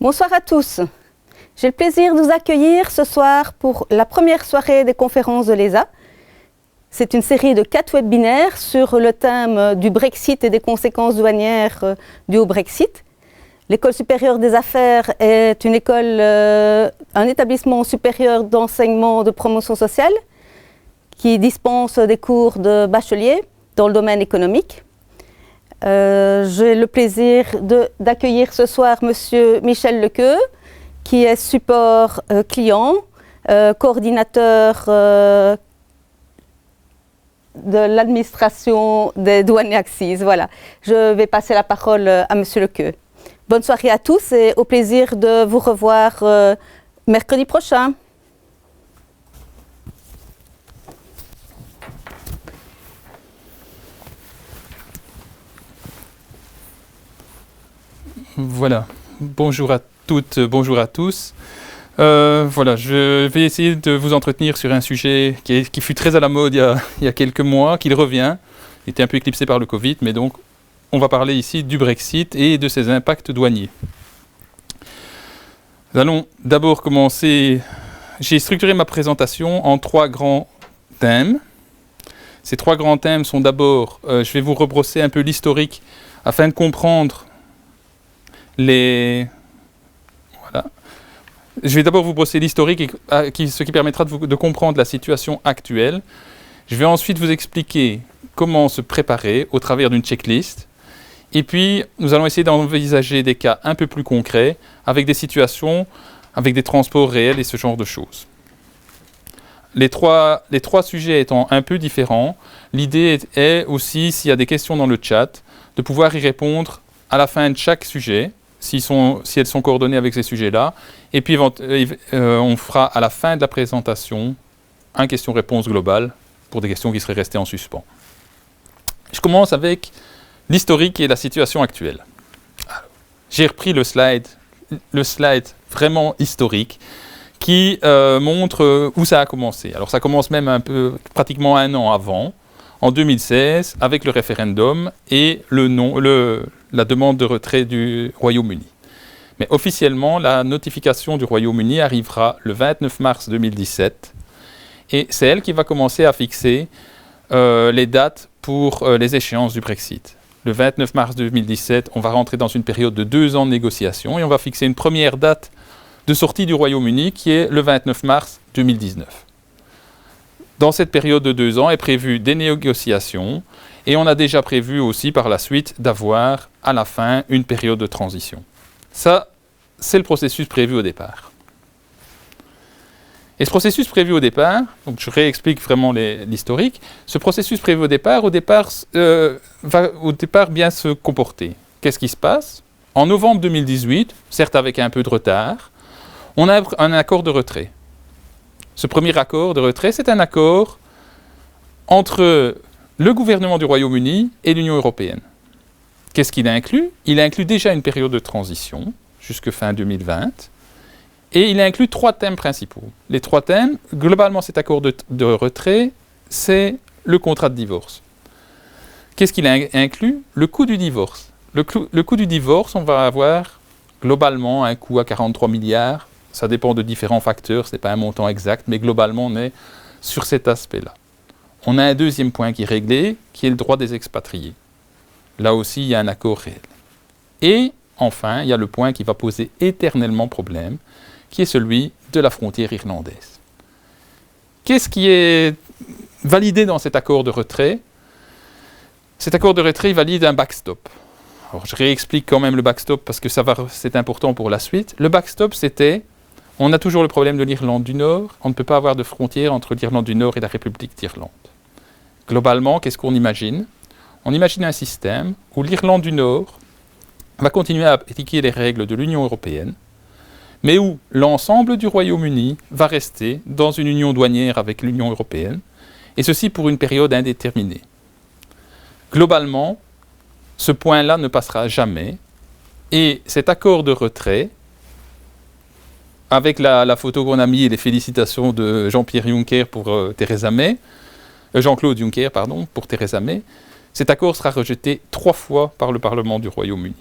Bonsoir à tous. J'ai le plaisir de vous accueillir ce soir pour la première soirée des conférences de l'ESA. C'est une série de 4 webinaires sur le thème du Brexit et des conséquences douanières dues au Brexit. L'École supérieure des affaires est une école, un établissement supérieur d'enseignement de promotion sociale qui dispense des cours de bachelier dans le domaine économique. J'ai le plaisir d'accueillir ce soir Monsieur Michel Lequeux, qui est support client, coordinateur de l'administration des douanes et accises. Voilà, je vais passer la parole à Monsieur Lequeux. Bonne soirée à tous et au plaisir de vous revoir mercredi prochain. Voilà, bonjour à toutes, bonjour à tous. Voilà, je vais essayer de vous entretenir sur un sujet qui fut très à la mode il y a quelques mois, qui revient. Il était un peu éclipsé par le Covid, mais donc on va parler ici du Brexit et de ses impacts douaniers. Nous allons d'abord commencer. J'ai structuré ma présentation en 3 grands thèmes. Ces 3 grands thèmes sont d'abord, je vais vous rebrosser un peu l'historique afin de comprendre Voilà. Je vais d'abord vous brosser l'historique, ce qui permettra de comprendre la situation actuelle. Je vais ensuite vous expliquer comment se préparer au travers d'une checklist. Et puis, nous allons essayer d'envisager des cas un peu plus concrets, avec des situations, avec des transports réels et ce genre de choses. Les trois sujets étant un peu différents, l'idée est aussi, s'il y a des questions dans le chat, de pouvoir y répondre à la fin de chaque sujet, si elles sont coordonnées avec ces sujets-là. Et puis, on fera à la fin de la présentation un question-réponse globale pour des questions qui seraient restées en suspens. Je commence avec l'historique et la situation actuelle. J'ai repris le slide vraiment historique qui montre où ça a commencé. Alors, ça commence même pratiquement 1 an avant, en 2016, avec le référendum et la demande de retrait du Royaume-Uni. Mais officiellement, la notification du Royaume-Uni arrivera le 29 mars 2017 et c'est elle qui va commencer à fixer les dates pour les échéances du Brexit. Le 29 mars 2017, on va rentrer dans une période de 2 ans de négociation et on va fixer une première date de sortie du Royaume-Uni qui est le 29 mars 2019. Dans cette période de 2 ans est prévue des négociations et on a déjà prévu aussi par la suite d'avoir à la fin une période de transition. Ça, c'est le processus prévu au départ. Et ce processus prévu au départ, donc je réexplique vraiment l'historique, ce processus prévu au départ va bien se comporter. Qu'est-ce qui se passe ? En novembre 2018, certes avec un peu de retard, on a un accord de retrait. Ce premier accord de retrait, c'est un accord entre le gouvernement du Royaume-Uni et l'Union européenne. Qu'est-ce qu'il inclut ? Il inclut déjà une période de transition, jusque fin 2020, et il inclut 3 thèmes principaux. Les 3 thèmes, globalement cet accord de retrait, c'est le contrat de divorce. Qu'est-ce qu'il inclut ? Le coût du divorce. Le coût du divorce, on va avoir globalement un coût à 43 milliards. Ça dépend de différents facteurs, ce n'est pas un montant exact, mais globalement, on est sur cet aspect-là. On a un deuxième point qui est réglé, qui est le droit des expatriés. Là aussi, il y a un accord réel. Et enfin, il y a le point qui va poser éternellement problème, qui est celui de la frontière irlandaise. Qu'est-ce qui est validé dans cet accord de retrait ? Cet accord de retrait valide un backstop. Alors, je réexplique quand même le backstop parce que c'est important pour la suite. Le backstop, on a toujours le problème de l'Irlande du Nord. On ne peut pas avoir de frontière entre l'Irlande du Nord et la République d'Irlande. Globalement, qu'est-ce qu'on imagine ? On imagine un système où l'Irlande du Nord va continuer à appliquer les règles de l'Union européenne, mais où l'ensemble du Royaume-Uni va rester dans une union douanière avec l'Union européenne, et ceci pour une période indéterminée. Globalement, ce point-là ne passera jamais, et cet accord de retrait, avec la photo qu'on a mis et les félicitations de Jean-Pierre Juncker pour Theresa May, Jean-Claude Juncker, pardon, pour Theresa May, cet accord sera rejeté 3 fois par le Parlement du Royaume-Uni.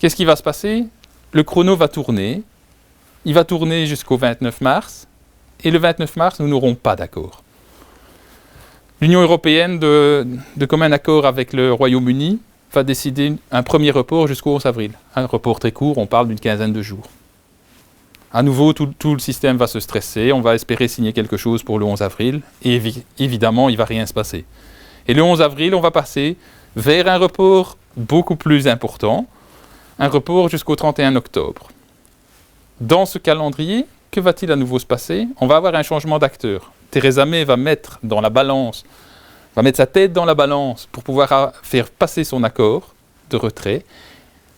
qu'est-ce qui va se passer? Le chrono va tourner. Il va tourner jusqu'au 29 mars. Et le 29 mars, nous n'aurons pas d'accord. L'Union européenne, de commun accord avec le Royaume-Uni, va décider un premier report jusqu'au 11 avril. Un report très court, on parle d'une quinzaine de jours. À nouveau, tout le système va se stresser, on va espérer signer quelque chose pour le 11 avril, et évidemment, il ne va rien se passer. Et le 11 avril, on va passer vers un report beaucoup plus important, un report jusqu'au 31 octobre. Dans ce calendrier, que va-t-il à nouveau se passer? On va avoir un changement d'acteur. Theresa May va mettre sa tête dans la balance pour pouvoir faire passer son accord de retrait.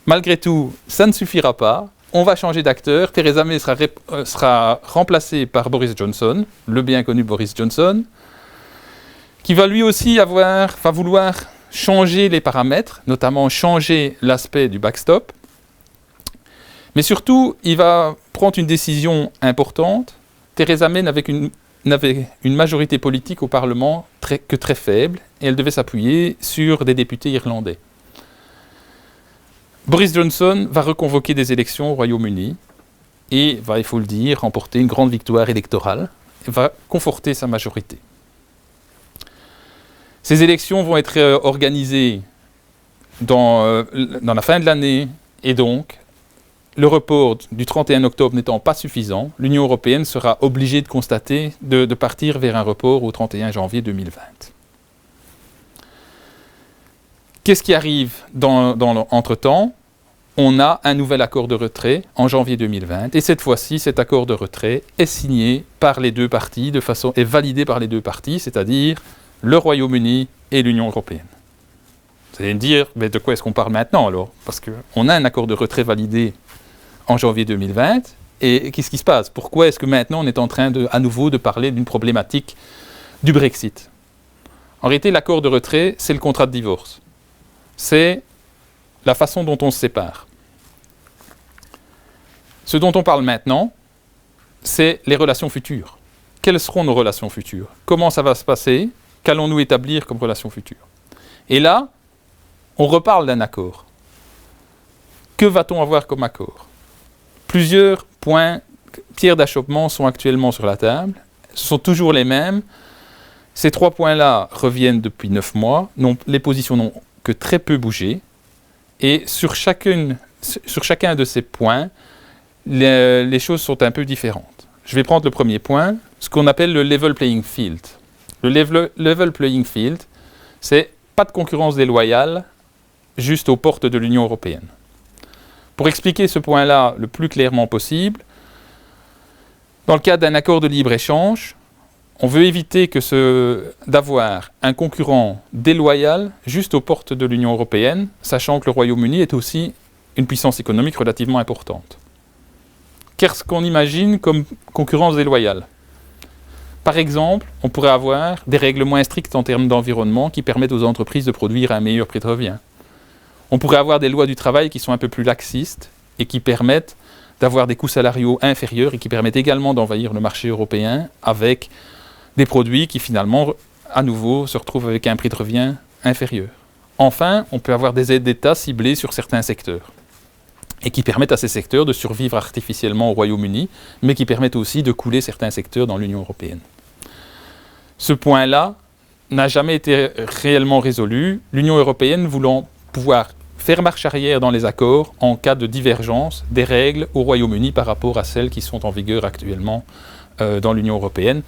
Malgré tout, ça ne suffira pas. On va changer d'acteur. Theresa May sera remplacée par Boris Johnson, le bien connu Boris Johnson, qui va lui aussi va vouloir changer les paramètres, notamment changer l'aspect du backstop. Mais surtout, il va prendre une décision importante. Theresa May n'avait une majorité politique au Parlement que très faible, et elle devait s'appuyer sur des députés irlandais. Boris Johnson va reconvoquer des élections au Royaume-Uni et va, il faut le dire, remporter une grande victoire électorale et va conforter sa majorité. Ces élections vont être organisées dans la fin de l'année et donc, le report du 31 octobre n'étant pas suffisant, l'Union européenne sera obligée de partir vers un report au 31 janvier 2020. Qu'est-ce qui arrive entre-temps? On a un nouvel accord de retrait en janvier 2020 et cette fois-ci, cet accord de retrait est signé par les deux parties est validé par les deux parties, c'est-à-dire le Royaume-Uni et l'Union européenne. Vous allez me dire, mais de quoi est-ce qu'on parle maintenant alors? Parce qu'on a un accord de retrait validé en janvier 2020 et qu'est-ce qui se passe? Pourquoi est-ce que maintenant on est en train à nouveau de parler d'une problématique du Brexit? En réalité, l'accord de retrait, c'est le contrat de divorce. C'est la façon dont on se sépare. Ce dont on parle maintenant, c'est les relations futures. Quelles seront nos relations futures? Comment ça va se passer? Qu'allons-nous établir comme relations futures? Et là, on reparle d'un accord. Que va-t-on avoir comme accord? Plusieurs pierres d'achoppement sont actuellement sur la table. Ce sont toujours les mêmes. Ces 3 points-là reviennent depuis 9 mois. Les positions n'ont que très peu bougé. Et sur chacun de ces points, les choses sont un peu différentes. Je vais prendre le premier point, ce qu'on appelle le level playing field. Le level playing field, c'est pas de concurrence déloyale juste aux portes de l'Union européenne. Pour expliquer ce point-là le plus clairement possible, dans le cadre d'un accord de libre-échange, on veut éviter d'avoir un concurrent déloyal juste aux portes de l'Union européenne, sachant que le Royaume-Uni est aussi une puissance économique relativement importante. Qu'est-ce qu'on imagine comme concurrence déloyale? Par exemple, on pourrait avoir des règles moins strictes en termes d'environnement qui permettent aux entreprises de produire à un meilleur prix de revient. On pourrait avoir des lois du travail qui sont un peu plus laxistes et qui permettent d'avoir des coûts salariaux inférieurs et qui permettent également d'envahir le marché européen avec des produits qui finalement, à nouveau, se retrouvent avec un prix de revient inférieur. Enfin, on peut avoir des aides d'État ciblées sur certains secteurs et qui permettent à ces secteurs de survivre artificiellement au Royaume-Uni, mais qui permettent aussi de couler certains secteurs dans l'Union européenne. Ce point-là n'a jamais été réellement résolu, l'Union européenne voulant pouvoir faire marche arrière dans les accords en cas de divergence des règles au Royaume-Uni par rapport à celles qui sont en vigueur actuellement dans l'Union européenne.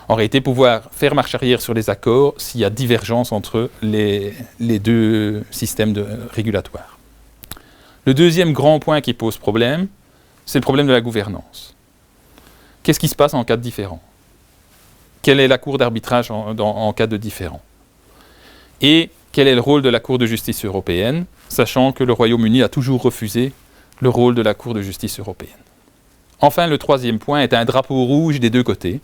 En réalité, pouvoir faire marche arrière sur les accords s'il y a divergence entre les deux systèmes régulatoires. Le deuxième grand point qui pose problème, c'est le problème de la gouvernance. Qu'est-ce qui se passe en cas de différend? Quelle est la cour d'arbitrage en cas de différend? Et quel est le rôle de la Cour de justice européenne, sachant que le Royaume-Uni a toujours refusé le rôle de la Cour de justice européenne. Enfin, le troisième point est un drapeau rouge des deux côtés.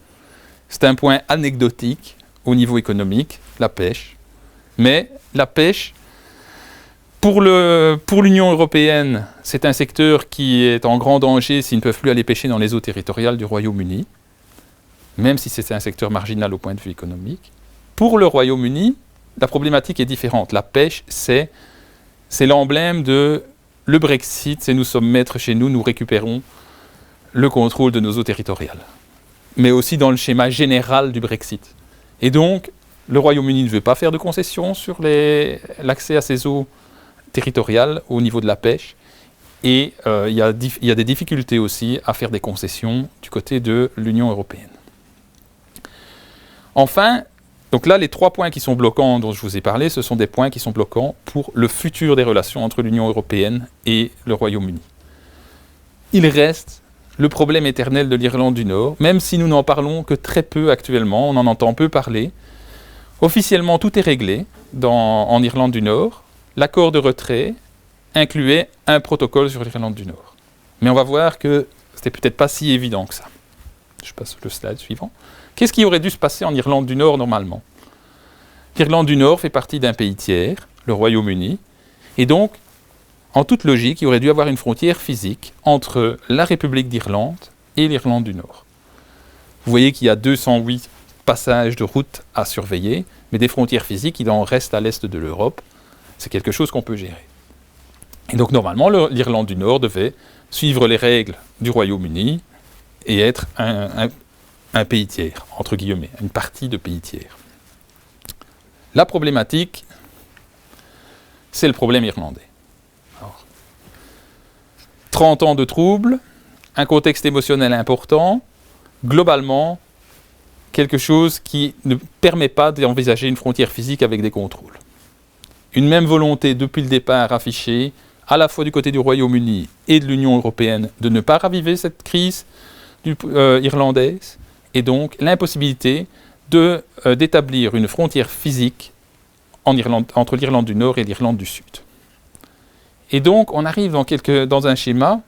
C'est un point anecdotique au niveau économique, la pêche. Mais la pêche, pour l'Union européenne, c'est un secteur qui est en grand danger s'ils ne peuvent plus aller pêcher dans les eaux territoriales du Royaume-Uni, même si c'est un secteur marginal au point de vue économique. Pour le Royaume-Uni, la problématique est différente. La pêche, c'est l'emblème de le Brexit, c'est nous sommes maîtres chez nous, nous récupérons le contrôle de nos eaux territoriales. Mais aussi dans le schéma général du Brexit. Et donc, le Royaume-Uni ne veut pas faire de concessions sur l'accès à ces eaux territoriales au niveau de la pêche. Et il y a des difficultés aussi à faire des concessions du côté de l'Union européenne. Enfin, donc là, les 3 points qui sont bloquants dont je vous ai parlé, ce sont des points qui sont bloquants pour le futur des relations entre l'Union européenne et le Royaume-Uni. Il reste le problème éternel de l'Irlande du Nord, même si nous n'en parlons que très peu actuellement, on en entend peu parler. Officiellement, tout est réglé en Irlande du Nord. L'accord de retrait incluait un protocole sur l'Irlande du Nord. Mais on va voir que c'était peut-être pas si évident que ça. Je passe le slide suivant. Qu'est-ce qui aurait dû se passer en Irlande du Nord normalement? L'Irlande du Nord fait partie d'un pays tiers, le Royaume-Uni, et donc, en toute logique, il aurait dû avoir une frontière physique entre la République d'Irlande et l'Irlande du Nord. Vous voyez qu'il y a 208 passages de route à surveiller, mais des frontières physiques, il en reste à l'est de l'Europe. C'est quelque chose qu'on peut gérer. Et donc, normalement, l'Irlande du Nord devait suivre les règles du Royaume-Uni et être un pays tiers, entre guillemets, une partie de pays tiers. La problématique, c'est le problème irlandais. Alors, 30 ans de troubles, un contexte émotionnel important, globalement, quelque chose qui ne permet pas d'envisager une frontière physique avec des contrôles. Une même volonté depuis le départ affichée, à la fois du côté du Royaume-Uni et de l'Union européenne, de ne pas raviver cette crise irlandaise, et donc l'impossibilité d'établir une frontière physique entre l'Irlande du Nord et l'Irlande du Sud. Et donc on arrive dans un schéma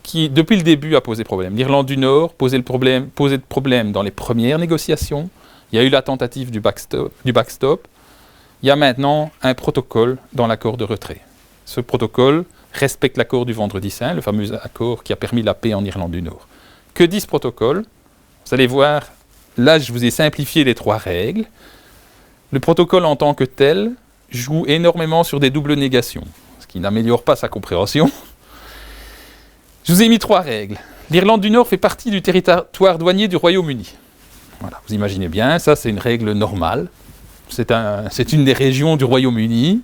qui, depuis le début, a posé problème. L'Irlande du Nord posait de problème dans les premières négociations. Il y a eu la tentative du backstop. Il y a maintenant un protocole dans l'accord de retrait. Ce protocole respecte l'accord du Vendredi Saint, le fameux accord qui a permis la paix en Irlande du Nord. Que dit ce protocole? Vous allez voir, là je vous ai simplifié les 3 règles. Le protocole en tant que tel joue énormément sur des doubles négations, ce qui n'améliore pas sa compréhension. Je vous ai mis 3 règles. L'Irlande du Nord fait partie du territoire douanier du Royaume-Uni. Voilà, vous imaginez bien, ça c'est une règle normale. C'est une des régions du Royaume-Uni.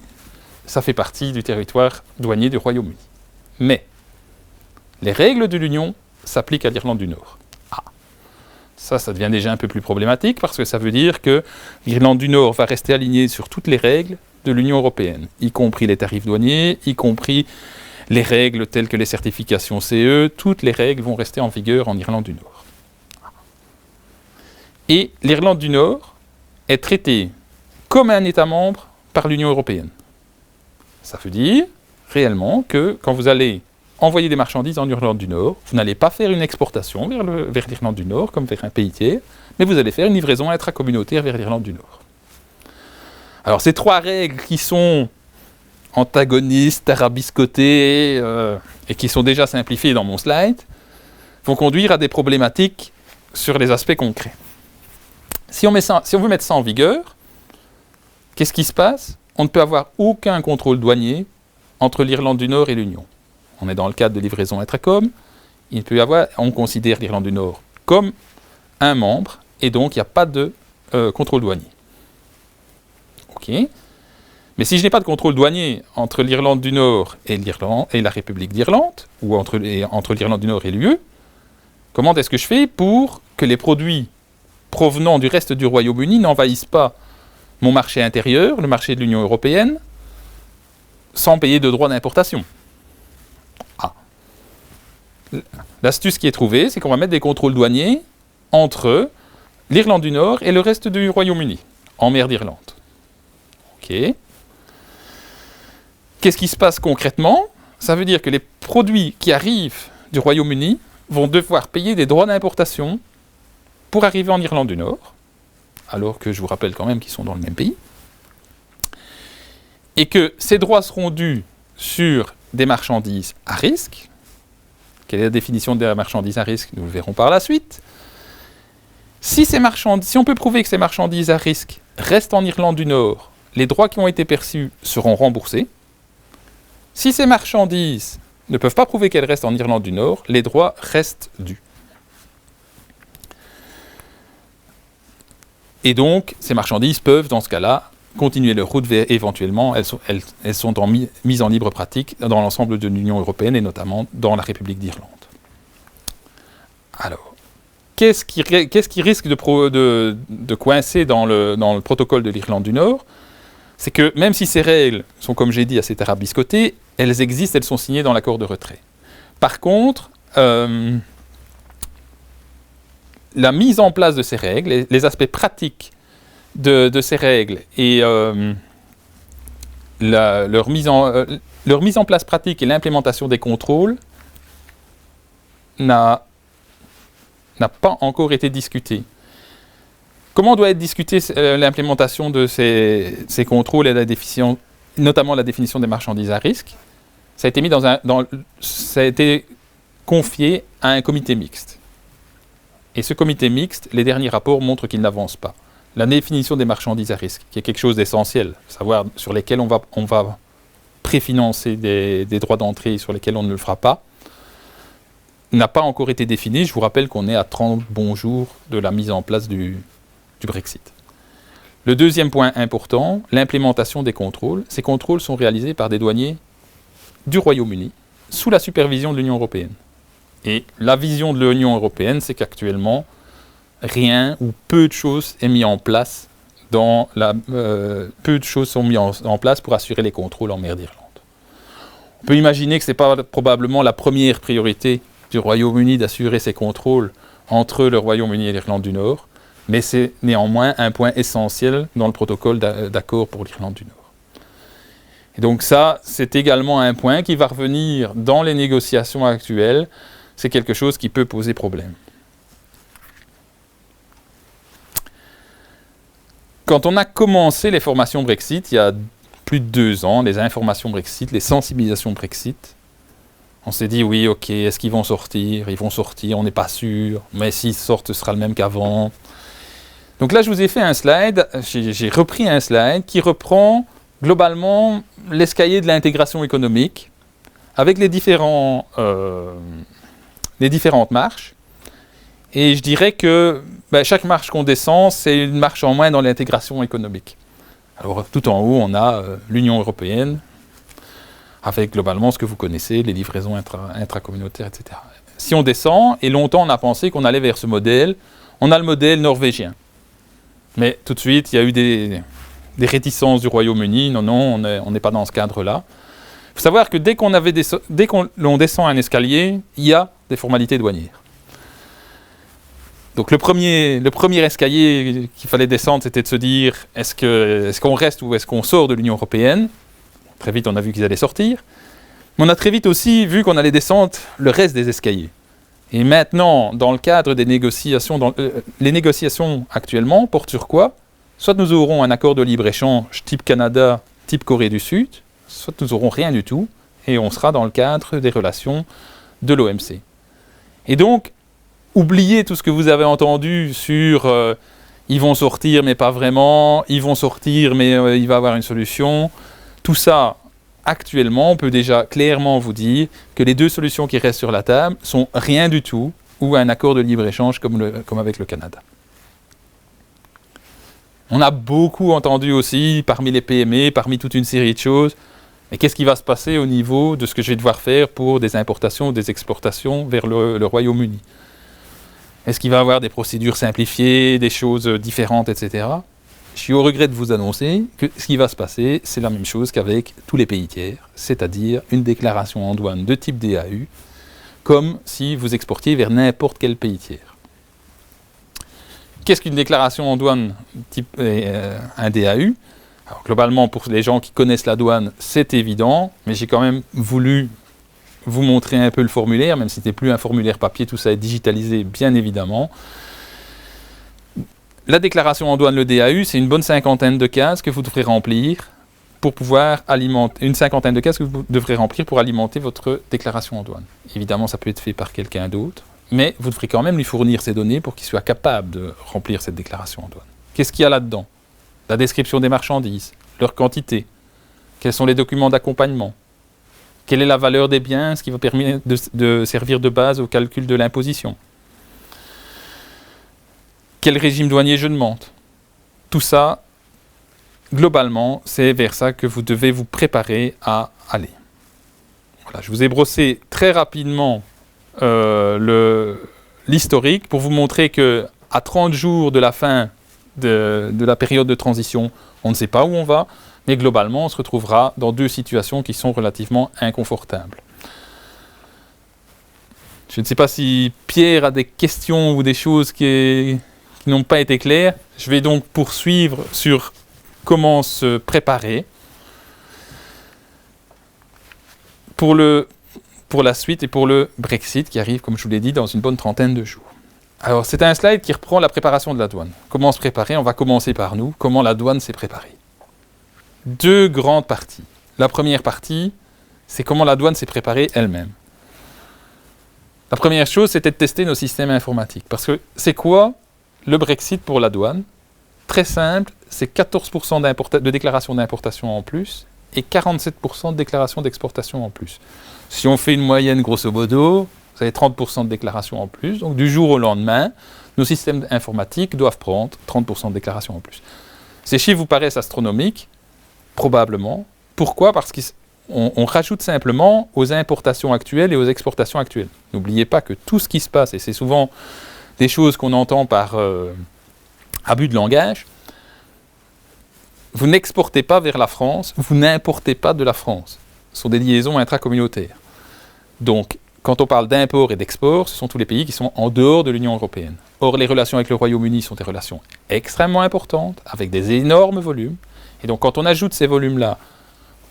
Ça fait partie du territoire douanier du Royaume-Uni. Mais les règles de l'Union s'appliquent à l'Irlande du Nord. Ah, ça devient déjà un peu plus problématique parce que ça veut dire que l'Irlande du Nord va rester alignée sur toutes les règles de l'Union européenne, y compris les tarifs douaniers, y compris les règles telles que les certifications CE, toutes les règles vont rester en vigueur en Irlande du Nord. Et l'Irlande du Nord est traitée comme un État membre par l'Union européenne. Ça veut dire réellement que quand vous allez envoyer des marchandises en Irlande du Nord, vous n'allez pas faire une exportation vers l'Irlande du Nord comme vers un pays tiers, mais vous allez faire une livraison intracommunautaire vers l'Irlande du Nord. Alors ces 3 règles qui sont antagonistes, tarabiscotées et qui sont déjà simplifiées dans mon slide, vont conduire à des problématiques sur les aspects concrets. Si on veut mettre ça en vigueur, qu'est-ce qui se passe? On ne peut avoir aucun contrôle douanier entre l'Irlande du Nord et l'Union. On est dans le cadre de livraison intracom. On considère l'Irlande du Nord comme un membre, et donc il n'y a pas de contrôle douanier. Ok. Mais si je n'ai pas de contrôle douanier entre l'Irlande du Nord et la République d'Irlande, ou entre l'Irlande du Nord et l'UE, comment est-ce que je fais pour que les produits provenant du reste du Royaume-Uni n'envahissent pas mon marché intérieur, le marché de l'Union européenne, sans payer de droits d'importation? L'astuce qui est trouvée, c'est qu'on va mettre des contrôles douaniers entre l'Irlande du Nord et le reste du Royaume-Uni, en mer d'Irlande. Ok. Qu'est-ce qui se passe concrètement? Ça veut dire que les produits qui arrivent du Royaume-Uni vont devoir payer des droits d'importation pour arriver en Irlande du Nord, alors que je vous rappelle quand même qu'ils sont dans le même pays, et que ces droits seront dus sur des marchandises à risque. Quelle est la définition de la marchandise à risque? Nous le verrons par la suite. Si on peut prouver que ces marchandises à risque restent en Irlande du Nord, les droits qui ont été perçus seront remboursés, Si ces marchandises ne peuvent pas prouver qu'elles restent en Irlande du Nord, les droits restent dus. Et donc, ces marchandises peuvent, dans ce cas-là, continuer leur route vers, éventuellement, elles sont mises en libre pratique dans l'ensemble de l'Union européenne et notamment dans la République d'Irlande. Alors, qu'est-ce qui risque de coincer dans le protocole de l'Irlande du Nord? C'est que même si ces règles sont, comme j'ai dit, assez tarabiscotées, elles existent, elles sont signées dans l'accord de retrait. Par contre, la mise en place de ces règles, les aspects pratiques de ces règles et leur mise en place pratique et l'implémentation des contrôles n'a pas encore été discutée. Comment doit être discutée l'implémentation de ces contrôles et notamment la définition des marchandises à risque? Ça a été confié à un comité mixte. Et ce comité mixte, les derniers rapports montrent qu'il n'avance pas. La définition des marchandises à risque, qui est quelque chose d'essentiel, savoir sur lesquels on va préfinancer des droits d'entrée sur lesquels on ne le fera pas, n'a pas encore été définie. Je vous rappelle qu'on est à 30 bons jours de la mise en place du Brexit. Le deuxième point important, l'implémentation des contrôles. Ces contrôles sont réalisés par des douaniers du Royaume-Uni, sous la supervision de l'Union européenne. Et la vision de l'Union européenne, c'est qu'actuellement, rien ou peu de choses est mis en place peu de choses sont mises en place pour assurer les contrôles en mer d'Irlande. On peut imaginer que ce n'est pas probablement la première priorité du Royaume-Uni d'assurer ces contrôles entre le Royaume-Uni et l'Irlande du Nord, mais c'est néanmoins un point essentiel dans le protocole d'accord pour l'Irlande du Nord. Et donc ça, c'est également un point qui va revenir dans les négociations actuelles. C'est quelque chose qui peut poser problème. Quand on a commencé les formations Brexit, il y a plus de 2 ans, les informations Brexit, les sensibilisations Brexit, on s'est dit, oui, ok, est-ce qu'ils vont sortir? Ils vont sortir, on n'est pas sûr, mais s'ils sortent, ce sera le même qu'avant. Donc là, je vous ai fait un slide, j'ai repris un slide qui reprend globalement l'escalier de l'intégration économique avec les différentes marches. Et je dirais que chaque marche qu'on descend, c'est une marche en moins dans l'intégration économique. Alors tout en haut, on a l'Union européenne, avec globalement ce que vous connaissez, les livraisons intracommunautaires, etc. Si on descend, et longtemps on a pensé qu'on allait vers ce modèle, on a le modèle norvégien. Mais tout de suite, il y a eu des réticences du Royaume-Uni, non, on n'est pas dans ce cadre-là. Il faut savoir que dès qu'on descend un escalier, il y a des formalités douanières. Donc le premier escalier qu'il fallait descendre, c'était de se dire, est-ce qu'on reste ou est-ce qu'on sort de l'Union européenne? Très vite, on a vu qu'ils allaient sortir. Mais on a très vite aussi vu qu'on allait descendre le reste des escaliers. Et maintenant, dans le cadre des négociations, les négociations actuellement portent sur quoi? Soit nous aurons un accord de libre-échange type Canada, type Corée du Sud, soit nous n'aurons rien du tout, et on sera dans le cadre des relations de l'OMC. Et donc, oubliez tout ce que vous avez entendu sur ils vont sortir mais pas vraiment, ils vont sortir mais il va y avoir une solution. Tout ça, actuellement, on peut déjà clairement vous dire que les 2 solutions qui restent sur la table sont rien du tout ou un accord de libre-échange comme avec le Canada. On a beaucoup entendu aussi parmi les PME, parmi toute une série de choses, mais qu'est-ce qui va se passer au niveau de ce que je vais devoir faire pour des importations ou des exportations vers le Royaume-Uni? Est-ce qu'il va y avoir des procédures simplifiées, des choses différentes, etc. Je suis au regret de vous annoncer que ce qui va se passer, c'est la même chose qu'avec tous les pays tiers, c'est-à-dire une déclaration en douane de type DAU, comme si vous exportiez vers n'importe quel pays tiers. Qu'est-ce qu'une déclaration en douane type un DAU? Alors, globalement, pour les gens qui connaissent la douane, c'est évident, mais j'ai quand même voulu vous montrer un peu le formulaire, même si ce n'était plus un formulaire papier, tout ça est digitalisé, bien évidemment. La déclaration en douane, le DAU, c'est une bonne 50aine de cases que vous devrez remplir pour pouvoir alimenter, une 50aine de cases que vous devrez remplir pour alimenter votre déclaration en douane. Évidemment, ça peut être fait par quelqu'un d'autre, mais vous devrez quand même lui fournir ces données pour qu'il soit capable de remplir cette déclaration en douane. Qu'est-ce qu'il y a là-dedans? La description des marchandises, leur quantité, quels sont les documents d'accompagnement, Quelle est la valeur des biens, ce qui va permettre de servir de base au calcul de l'imposition? Quel régime douanier je demande? Tout ça, globalement, c'est vers ça que vous devez vous préparer à aller. Voilà, je vous ai brossé très rapidement l'historique pour vous montrer qu'à 30 jours de la fin de la période de transition, on ne sait pas où on va, mais globalement, on se retrouvera dans deux situations qui sont relativement inconfortables. Je ne sais pas si Pierre a des questions ou des choses qui n'ont pas été claires. Je vais donc poursuivre sur comment se préparer pour la suite et pour le Brexit qui arrive, comme je vous l'ai dit, dans une bonne trentaine de jours. Alors, c'est un slide qui reprend la préparation de la douane. Comment se préparer? On va commencer par nous. Comment la douane s'est préparée? Deux grandes parties. La première partie, c'est comment la douane s'est préparée elle-même. La première chose, c'était de tester nos systèmes informatiques. Parce que c'est quoi le Brexit pour la douane? Très simple, c'est 14% de déclaration d'importation en plus et 47% de déclaration d'exportation en plus. Si on fait une moyenne grosso modo, vous avez 30% de déclaration en plus. Donc du jour au lendemain, nos systèmes informatiques doivent prendre 30% de déclaration en plus. Ces chiffres vous paraissent astronomiques, probablement. Pourquoi? Parce qu'on rajoute simplement aux importations actuelles et aux exportations actuelles. N'oubliez pas que tout ce qui se passe, et c'est souvent des choses qu'on entend par abus de langage, vous n'exportez pas vers la France, vous n'importez pas de la France. Ce sont des liaisons intracommunautaires. Donc, quand on parle d'import et d'export, ce sont tous les pays qui sont en dehors de l'Union européenne. Or, les relations avec le Royaume-Uni sont des relations extrêmement importantes, avec des énormes volumes. Et donc, quand on ajoute ces volumes-là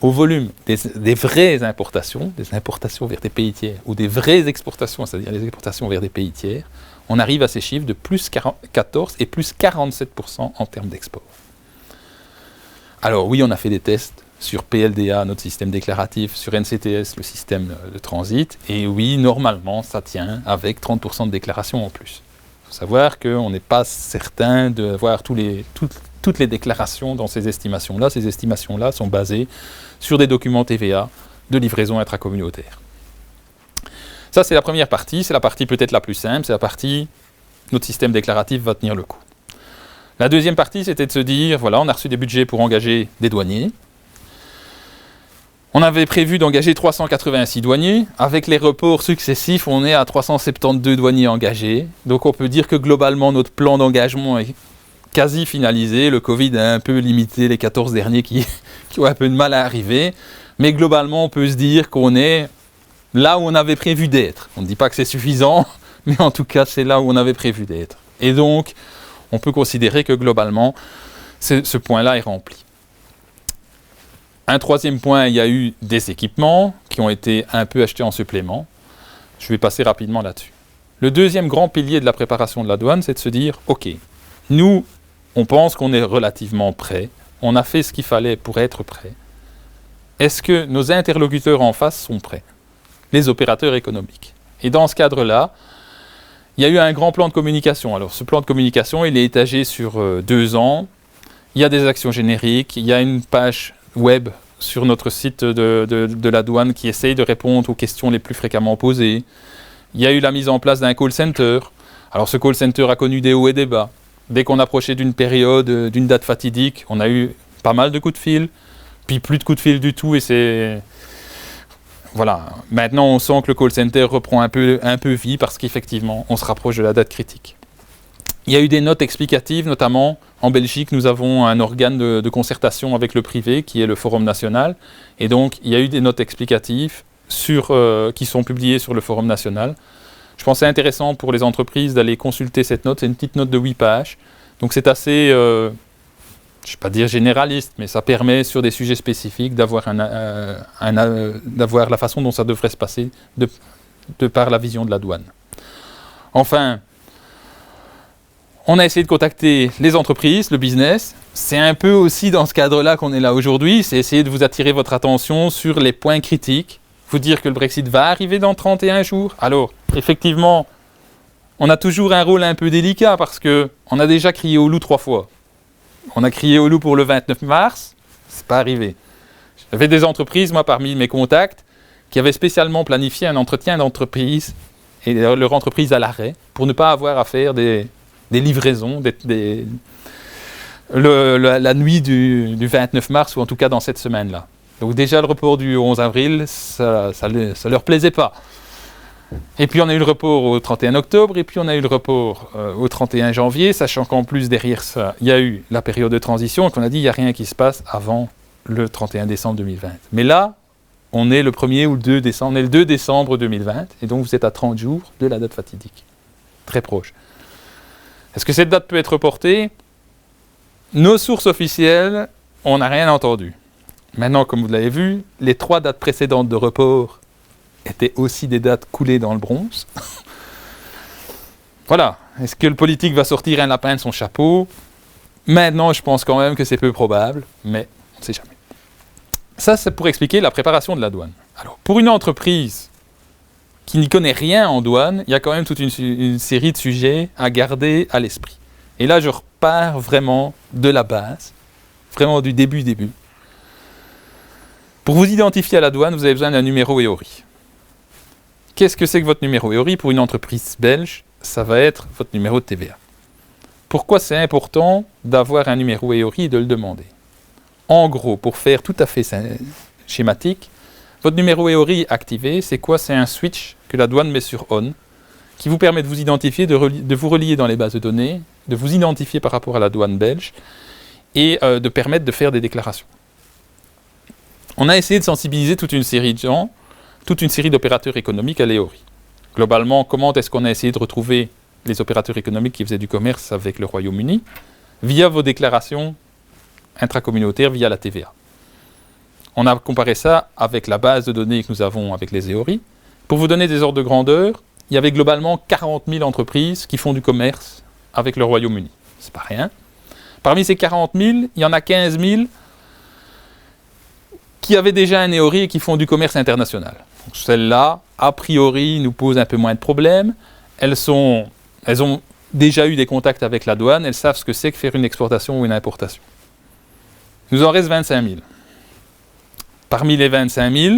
au volume des vraies importations, des importations vers des pays tiers, ou des vraies exportations, c'est-à-dire les exportations vers des pays tiers, on arrive à ces chiffres de plus 14 et plus 47% en termes d'export. Alors oui, on a fait des tests sur PLDA, notre système déclaratif, sur NCTS, le système de transit, et oui, normalement, ça tient avec 30% de déclaration en plus. Il faut savoir qu'on n'est pas certain d'avoir toutes les déclarations dans ces estimations-là. Ces estimations-là sont basées sur des documents TVA de livraison intracommunautaire. Ça, c'est la première partie, c'est la partie peut-être la plus simple, c'est la partie notre système déclaratif va tenir le coup. La deuxième partie, c'était de se dire, voilà, on a reçu des budgets pour engager des douaniers. On avait prévu d'engager 386 douaniers. Avec les reports successifs, on est à 372 douaniers engagés. Donc on peut dire que globalement, notre plan d'engagement est quasi finalisé. Le Covid a un peu limité les 14 derniers qui ont un peu de mal à arriver. Mais globalement, on peut se dire qu'on est là où on avait prévu d'être. On ne dit pas que c'est suffisant, mais en tout cas, c'est là où on avait prévu d'être. Et donc, on peut considérer que globalement, ce point-là est rempli. Un troisième point, il y a eu des équipements qui ont été un peu achetés en supplément. Je vais passer rapidement là-dessus. Le deuxième grand pilier de la préparation de la douane, c'est de se dire, ok, nous, on pense qu'on est relativement prêt, on a fait ce qu'il fallait pour être prêt. Est-ce que nos interlocuteurs en face sont prêts? Les opérateurs économiques. Et dans ce cadre-là, il y a eu un grand plan de communication. Alors, ce plan de communication, il est étagé sur 2 ans. Il y a des actions génériques, il y a une page web sur notre site de la douane qui essaye de répondre aux questions les plus fréquemment posées. Il y a eu la mise en place d'un call center. Alors, ce call center a connu des hauts et des bas. Dès qu'on approchait d'une période, d'une date fatidique, on a eu pas mal de coups de fil, puis plus de coups de fil du tout, et c'est... Voilà, maintenant on sent que le call center reprend un peu vie parce qu'effectivement, on se rapproche de la date critique. Il y a eu des notes explicatives, notamment en Belgique, nous avons un organe de concertation avec le privé qui est le Forum national. Et donc, il y a eu des notes explicatives qui sont publiées sur le Forum national. Je pense que c'est intéressant pour les entreprises d'aller consulter cette note. C'est une petite note de 8 pages. Donc c'est assez, je ne vais pas dire généraliste, mais ça permet sur des sujets spécifiques d'avoir la façon dont ça devrait se passer de par la vision de la douane. Enfin, on a essayé de contacter les entreprises, le business. C'est un peu aussi dans ce cadre-là qu'on est là aujourd'hui. C'est essayer de vous attirer votre attention sur les points critiques. Vous dire que le Brexit va arriver dans 31 jours. Alors, effectivement, on a toujours un rôle un peu délicat parce qu'on a déjà crié au loup 3 fois. On a crié au loup pour le 29 mars, c'est pas arrivé. J'avais des entreprises, moi, parmi mes contacts, qui avaient spécialement planifié un entretien d'entreprise et leur entreprise à l'arrêt pour ne pas avoir à faire des livraisons la nuit du 29 mars ou en tout cas dans cette semaine-là. Donc déjà le report du 11 avril, ça leur plaisait pas. Et puis on a eu le report au 31 octobre et puis on a eu le report au 31 janvier, sachant qu'en plus derrière ça, il y a eu la période de transition et qu'on a dit il n'y a rien qui se passe avant le 31 décembre 2020. Mais là, on est le 1er ou le 2 décembre, on est le 2 décembre 2020 et donc vous êtes à 30 jours de la date fatidique. Très proche. Est-ce que cette date peut être reportée ? Nos sources officielles, on n'a rien entendu. Maintenant, comme vous l'avez vu, les 3 dates précédentes de report étaient aussi des dates coulées dans le bronze. Voilà. Est-ce que le politique va sortir un lapin de son chapeau ? Maintenant, je pense quand même que c'est peu probable, mais on ne sait jamais. Ça, c'est pour expliquer la préparation de la douane. Alors, pour une entreprise qui n'y connaît rien en douane, il y a quand même toute une série de sujets à garder à l'esprit. Et là, je repars vraiment de la base, vraiment du début. Pour vous identifier à la douane, vous avez besoin d'un numéro EORI. Qu'est-ce que c'est que votre numéro EORI ? Pour une entreprise belge, ça va être votre numéro de TVA. Pourquoi c'est important d'avoir un numéro EORI et de le demander ? En gros, pour faire tout à fait schématique, votre numéro EORI activé, c'est quoi ? C'est un switch que la douane met sur ON, qui vous permet de vous identifier, de vous relier dans les bases de données, de vous identifier par rapport à la douane belge, et de permettre de faire des déclarations. On a essayé de sensibiliser toute une série de gens, toute une série d'opérateurs économiques à l'EORI. Globalement, comment est-ce qu'on a essayé de retrouver les opérateurs économiques qui faisaient du commerce avec le Royaume-Uni ? Via vos déclarations intracommunautaires, via la TVA. On a comparé ça avec la base de données que nous avons avec les EORI. Pour vous donner des ordres de grandeur, il y avait globalement 40 000 entreprises qui font du commerce avec le Royaume-Uni. C'est pas rien. Parmi ces 40 000, il y en a 15 000 qui avaient déjà un EORI et qui font du commerce international. Donc celles-là, a priori, nous posent un peu moins de problèmes. Elles ont déjà eu des contacts avec la douane, elles savent ce que c'est que faire une exportation ou une importation. Il nous en reste 25 000. Parmi les 25 000,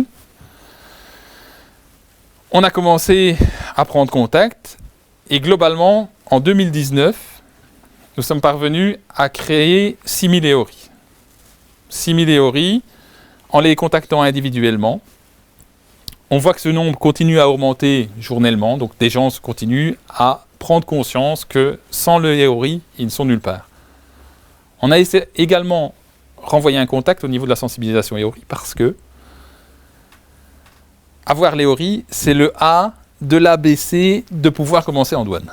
on a commencé à prendre contact et globalement, en 2019, nous sommes parvenus à créer 6 000 EORI. 6 000 EORI, en les contactant individuellement. On voit que ce nombre continue à augmenter journellement, donc des gens continuent à prendre conscience que sans le EORI, ils ne sont nulle part. On a également renvoyé un contact au niveau de la sensibilisation EORI parce que avoir l'EORI, c'est le A de l'ABC de pouvoir commencer en douane.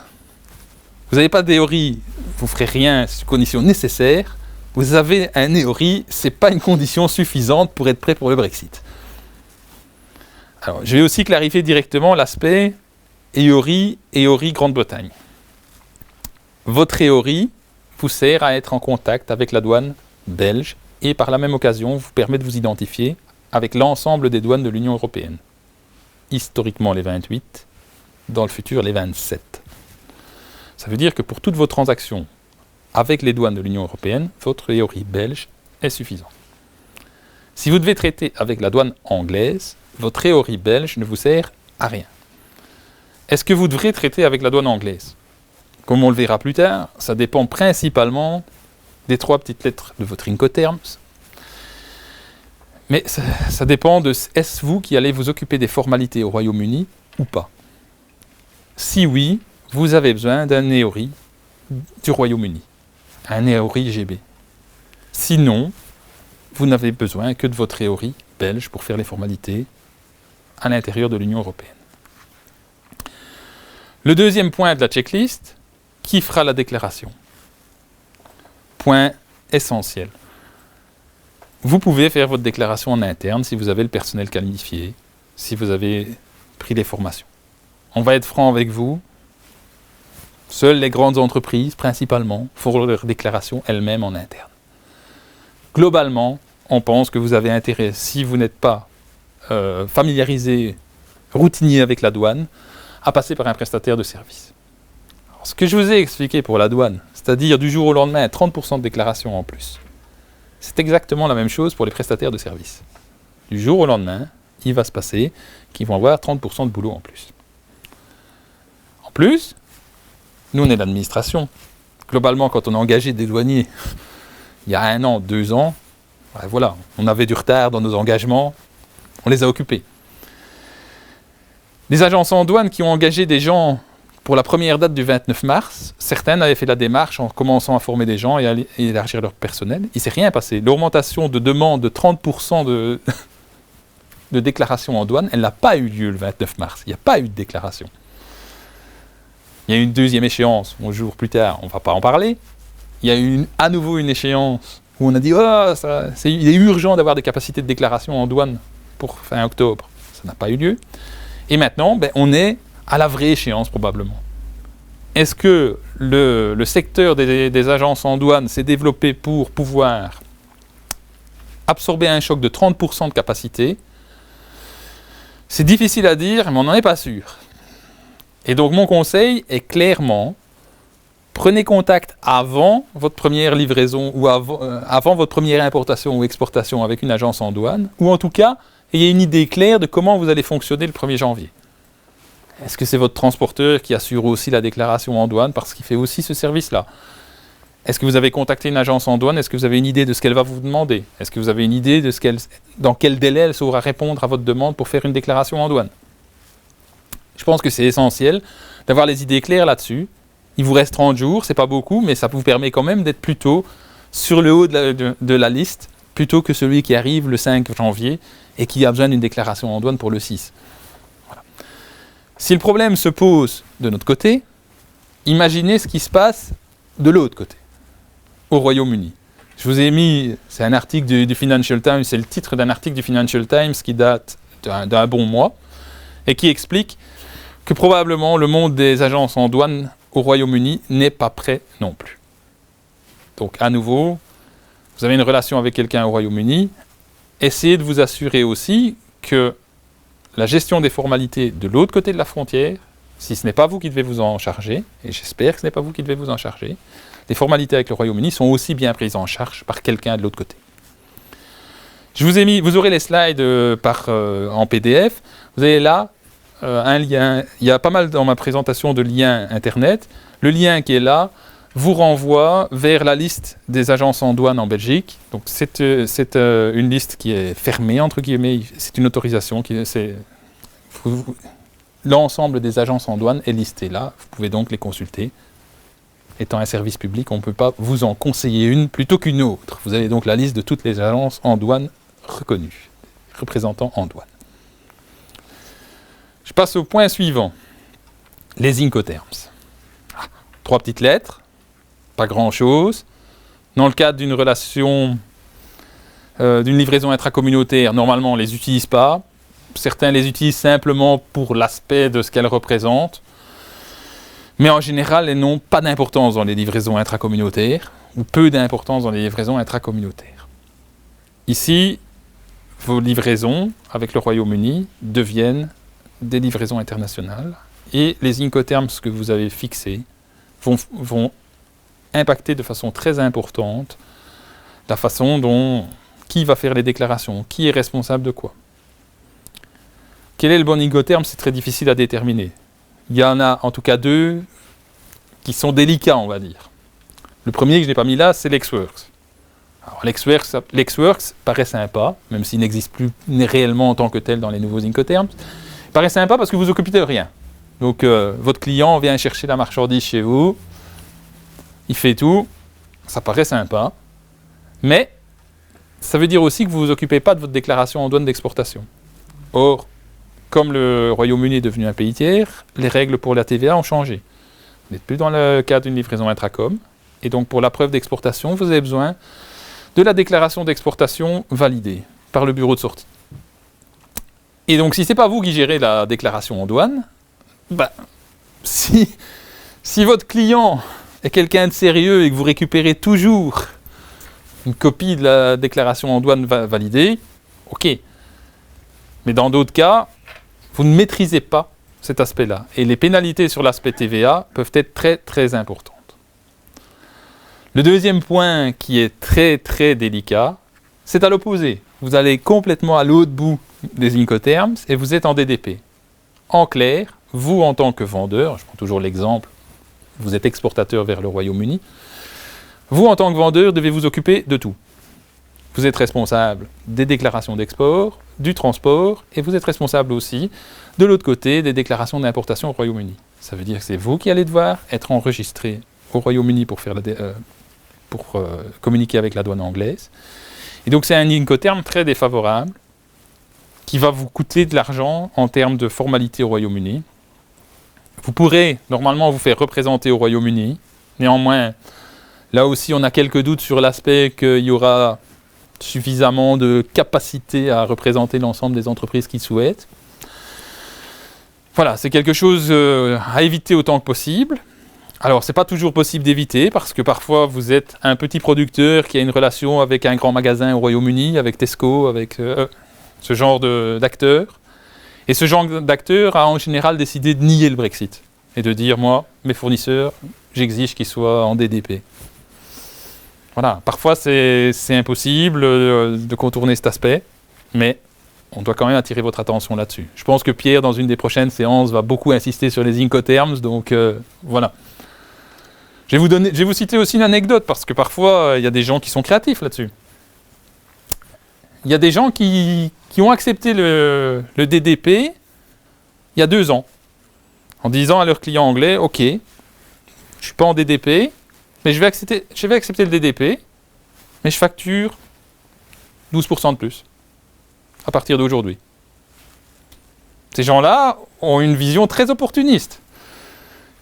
Vous n'avez pas d'EORI, vous ne ferez rien, c'est une condition nécessaire. Vous avez un EORI, ce n'est pas une condition suffisante pour être prêt pour le Brexit. Alors, je vais aussi clarifier directement l'aspect EORI Grande-Bretagne. Votre EORI vous sert à être en contact avec la douane belge et par la même occasion vous permet de vous identifier avec l'ensemble des douanes de l'Union européenne. Historiquement les 28, dans le futur les 27. Ça veut dire que pour toutes vos transactions avec les douanes de l'Union européenne, votre EORI belge est suffisant. Si vous devez traiter avec la douane anglaise, votre EORI belge ne vous sert à rien. Est-ce que vous devrez traiter avec la douane anglaise ? Comme on le verra plus tard, ça dépend principalement des 3 petites lettres de votre Incoterms. Mais ça dépend de est-ce vous qui allez vous occuper des formalités au Royaume-Uni ou pas. Si oui, vous avez besoin d'un EORI du Royaume-Uni, un EORI GB. Sinon, vous n'avez besoin que de votre EORI belge pour faire les formalités à l'intérieur de l'Union européenne. Le deuxième point de la checklist, qui fera la déclaration ? Point essentiel. Vous pouvez faire votre déclaration en interne si vous avez le personnel qualifié, si vous avez pris des formations. On va être franc avec vous. Seules les grandes entreprises, principalement, font leur déclaration elles-mêmes en interne. Globalement, on pense que vous avez intérêt, si vous n'êtes pas familiarisé, routinier avec la douane, à passer par un prestataire de service. Alors, ce que je vous ai expliqué pour la douane, c'est-à-dire du jour au lendemain, 30% de déclaration en plus, c'est exactement la même chose pour les prestataires de services. Du jour au lendemain, il va se passer qu'ils vont avoir 30% de boulot en plus. En plus, nous on est l'administration. Globalement, quand on a engagé des douaniers il y a 1 an, 2 ans, ben voilà, on avait du retard dans nos engagements, on les a occupés. Les agences en douane qui ont engagé des gens pour la première date du 29 mars, certaines avaient fait la démarche en commençant à former des gens et à élargir leur personnel. Il ne s'est rien passé. L'augmentation de demande de 30% de déclaration en douane, elle n'a pas eu lieu le 29 mars. Il n'y a pas eu de déclaration. Il y a eu une deuxième échéance, 11 jours plus tard, on ne va pas en parler. Il y a eu à nouveau une échéance où on a dit il est urgent d'avoir des capacités de déclaration en douane pour fin octobre. Ça n'a pas eu lieu. Et maintenant, on est à la vraie échéance probablement. Est-ce que le secteur des agences en douane s'est développé pour pouvoir absorber un choc de 30% de capacité? C'est difficile à dire, mais on n'en est pas sûr. Et donc mon conseil est clairement, prenez contact avant votre première livraison ou avant votre première importation ou exportation avec une agence en douane, ou en tout cas, ayez une idée claire de comment vous allez fonctionner le 1er janvier. Est-ce que c'est votre transporteur qui assure aussi la déclaration en douane parce qu'il fait aussi ce service-là? Est-ce que vous avez contacté une agence en douane? Est-ce que vous avez une idée de ce qu'elle va vous demander? Est-ce que vous avez une idée de dans quel délai elle saura répondre à votre demande pour faire une déclaration en douane? Je pense que c'est essentiel d'avoir les idées claires là-dessus. Il vous reste 30 jours, c'est pas beaucoup, mais ça vous permet quand même d'être plutôt sur le haut de la liste, plutôt que celui qui arrive le 5 janvier et qui a besoin d'une déclaration en douane pour le 6. Voilà. Si le problème se pose de notre côté, imaginez ce qui se passe de l'autre côté, au Royaume-Uni. Je vous ai mis, c'est un article du Financial Times, c'est le titre d'un article du Financial Times qui date d'un bon mois et qui explique que probablement le monde des agences en douane au Royaume-Uni n'est pas prêt non plus. Donc à nouveau, vous avez une relation avec quelqu'un au Royaume-Uni, essayez de vous assurer aussi que la gestion des formalités de l'autre côté de la frontière, si ce n'est pas vous qui devez vous en charger, et j'espère que ce n'est pas vous qui devez vous en charger, les formalités avec le Royaume-Uni sont aussi bien prises en charge par quelqu'un de l'autre côté. Je vous ai mis, vous aurez les slides en PDF, vous avez là un lien, il y a pas mal dans ma présentation de liens internet, le lien qui est là vous renvoie vers la liste des agences en douane en Belgique. Donc c'est une liste qui est fermée, entre guillemets, c'est une autorisation, l'ensemble des agences en douane est listé là, vous pouvez donc les consulter. Étant un service public, on ne peut pas vous en conseiller une plutôt qu'une autre. Vous avez donc la liste de toutes les agences en douane reconnues, représentants en douane. Je passe au point suivant, les Incoterms. 3 petites lettres, pas grand-chose. Dans le cadre d'une relation, d'une livraison intracommunautaire, normalement on ne les utilise pas. Certains les utilisent simplement pour l'aspect de ce qu'elles représentent. Mais en général, elles n'ont pas d'importance dans les livraisons intracommunautaires, ou peu d'importance dans les livraisons intracommunautaires. Ici, vos livraisons avec le Royaume-Uni deviennent des livraisons internationales, et les Incoterms que vous avez fixés vont impacter de façon très importante la façon dont qui va faire les déclarations, qui est responsable de quoi. Quel est le bon Incoterm? C'est très difficile à déterminer. Il y en a en tout cas 2 qui sont délicats, on va dire. Le premier que je n'ai pas mis là, c'est l'Exworks. Alors l'Exworks paraît sympa, même s'il n'existe plus réellement en tant que tel dans les nouveaux Incoterms. Il paraît sympa parce que vous vous occupez de rien. Donc votre client vient chercher la marchandise chez vous, il fait tout, ça paraît sympa, mais ça veut dire aussi que vous ne vous occupez pas de votre déclaration en douane d'exportation. Or, comme le Royaume-Uni est devenu un pays tiers, les règles pour la TVA ont changé. Vous n'êtes plus dans le cadre d'une livraison intracom, et donc pour la preuve d'exportation, vous avez besoin de la déclaration d'exportation validée par le bureau de sortie. Et donc si ce n'est pas vous qui gérez la déclaration en douane, si votre client est quelqu'un de sérieux et que vous récupérez toujours une copie de la déclaration en douane validée, ok. Mais dans d'autres cas, vous ne maîtrisez pas cet aspect-là. Et les pénalités sur l'aspect TVA peuvent être très très importantes. Le deuxième point qui est très très délicat, c'est à l'opposé. vous allez complètement à l'autre bout des Incoterms et vous êtes en DDP. En clair, vous en tant que vendeur, je prends toujours l'exemple, vous êtes exportateur vers le Royaume-Uni, vous en tant que vendeur devez vous occuper de tout. Vous êtes responsable des déclarations d'export, du transport, et vous êtes responsable aussi, de l'autre côté, des déclarations d'importation au Royaume-Uni. Ça veut dire que c'est vous qui allez devoir être enregistré au Royaume-Uni pour communiquer avec la douane anglaise. Et donc c'est un Incoterm très défavorable, qui va vous coûter de l'argent en termes de formalité au Royaume-Uni. Vous pourrez normalement vous faire représenter au Royaume-Uni. Néanmoins, là aussi on a quelques doutes sur l'aspect qu'il y aura suffisamment de capacité à représenter l'ensemble des entreprises qui souhaitent. Voilà, c'est quelque chose à éviter autant que possible. Alors, ce n'est pas toujours possible d'éviter, parce que parfois vous êtes un petit producteur qui a une relation avec un grand magasin au Royaume-Uni, avec Tesco, avec ce genre d'acteurs. Et ce genre d'acteur a en général décidé de nier le Brexit et de dire, moi, mes fournisseurs, j'exige qu'ils soient en DDP. Voilà, parfois c'est impossible de contourner cet aspect, mais on doit quand même attirer votre attention là-dessus. Je pense que Pierre, dans une des prochaines séances, va beaucoup insister sur les Incoterms, donc voilà. Je vais vous citer aussi une anecdote, parce que parfois, il y a des gens qui sont créatifs là-dessus. Il y a des gens qui ont accepté le DDP il y a 2 ans, en disant à leurs clients anglais, « Ok, je ne suis pas en DDP, mais je vais accepter le DDP, mais je facture 12% de plus à partir d'aujourd'hui. » Ces gens-là ont une vision très opportuniste.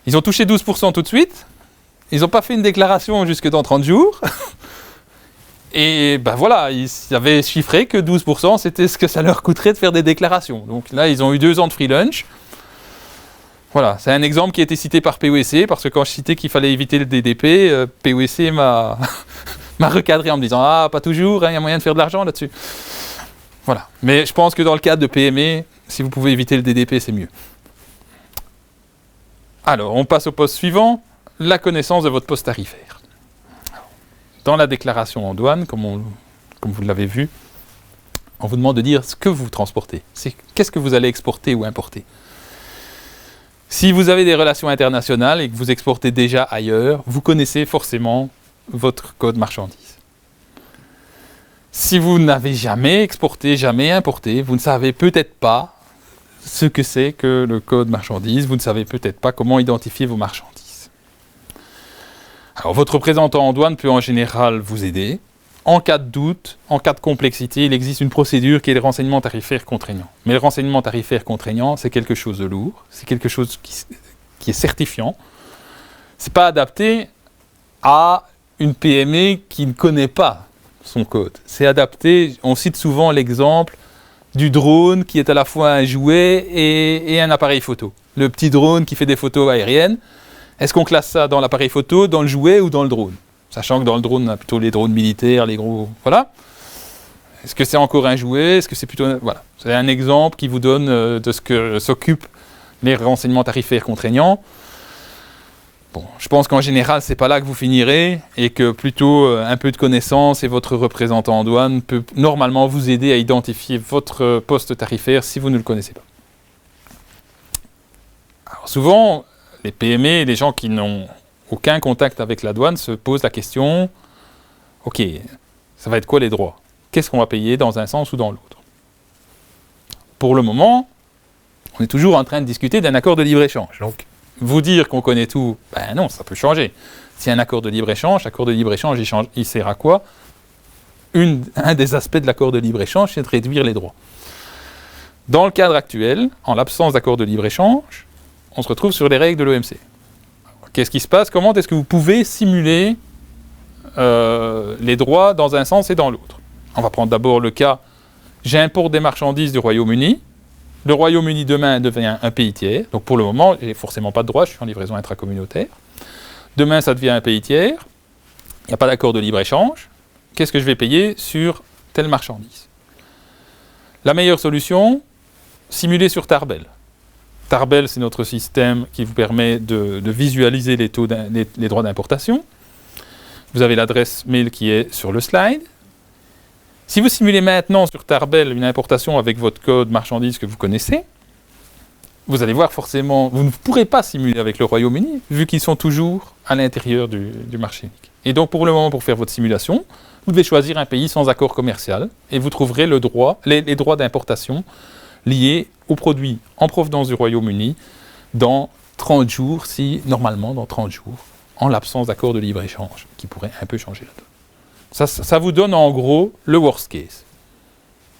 Ils ont touché 12% tout de suite, ils n'ont pas fait une déclaration jusque dans 30 jours, et ben voilà, ils avaient chiffré que 12% c'était ce que ça leur coûterait de faire des déclarations. Donc là, ils ont eu 2 ans de free lunch. Voilà, c'est un exemple qui a été cité par POSC, parce que quand je citais qu'il fallait éviter le DDP, POSC m'a recadré en me disant « Ah, pas toujours, il y a moyen de faire de l'argent là-dessus. » Voilà, mais je pense que dans le cadre de PME, si vous pouvez éviter le DDP, c'est mieux. Alors, on passe au poste suivant, la connaissance de votre poste tarifaire. Dans la déclaration en douane, comme vous l'avez vu, on vous demande de dire ce que vous transportez. Qu'est-ce que vous allez exporter ou importer. Si vous avez des relations internationales et que vous exportez déjà ailleurs, vous connaissez forcément votre code marchandise. Si vous n'avez jamais exporté, jamais importé, vous ne savez peut-être pas ce que c'est que le code marchandise, vous ne savez peut-être pas comment identifier vos marchandises. Alors, votre représentant en douane peut en général vous aider. En cas de doute, en cas de complexité, il existe une procédure qui est le renseignement tarifaire contraignant. Mais le renseignement tarifaire contraignant, c'est quelque chose de lourd, c'est quelque chose qui est certifiant. Ce n'est pas adapté à une PME qui ne connaît pas son code. C'est adapté, on cite souvent l'exemple du drone qui est à la fois un jouet et un appareil photo. Le petit drone qui fait des photos aériennes, est-ce qu'on classe ça dans l'appareil photo, dans le jouet ou dans le drone ? Sachant que dans le drone, on a plutôt les drones militaires, les gros... Voilà. Est-ce que c'est encore un jouet ? Est-ce que c'est plutôt... Voilà. C'est un exemple qui vous donne de ce que s'occupent les renseignements tarifaires contraignants. Bon, je pense qu'en général, c'est pas là que vous finirez et que plutôt un peu de connaissance et votre représentant en douane peut normalement vous aider à identifier votre poste tarifaire si vous ne le connaissez pas. Alors souvent, les PME et les gens qui n'ont aucun contact avec la douane se posent la question, ok, ça va être quoi les droits ? Qu'est-ce qu'on va payer dans un sens ou dans l'autre ? Pour le moment, on est toujours en train de discuter d'un accord de libre-échange. Donc, vous dire qu'on connaît tout, ben non, ça peut changer. Si un accord de libre-échange, il sert à quoi ? Un des aspects de l'accord de libre-échange, c'est de réduire les droits. Dans le cadre actuel, en l'absence d'accord de libre-échange, on se retrouve sur les règles de l'OMC. Qu'est-ce qui se passe ? Comment est-ce que vous pouvez simuler les droits dans un sens et dans l'autre ? On va prendre d'abord le cas, j'importe des marchandises du Royaume-Uni. Le Royaume-Uni demain devient un pays tiers. Donc pour le moment, je n'ai forcément pas de droit, je suis en livraison intracommunautaire. Demain, ça devient un pays tiers. Il n'y a pas d'accord de libre-échange. Qu'est-ce que je vais payer sur telle marchandise ? La meilleure solution, simuler sur Tarbell. Tarbell, c'est notre système qui vous permet de visualiser les droits d'importation. Vous avez l'adresse mail qui est sur le slide. Si vous simulez maintenant sur Tarbell une importation avec votre code marchandise que vous connaissez, vous allez voir forcément, vous ne pourrez pas simuler avec le Royaume-Uni, vu qu'ils sont toujours à l'intérieur du marché unique. Et donc pour le moment, pour faire votre simulation, vous devez choisir un pays sans accord commercial, et vous trouverez les droits d'importation liés aux produits en provenance du Royaume-Uni dans 30 jours, normalement dans 30 jours, en l'absence d'accord de libre-échange, qui pourrait un peu changer la donne. Ça vous donne en gros le worst case.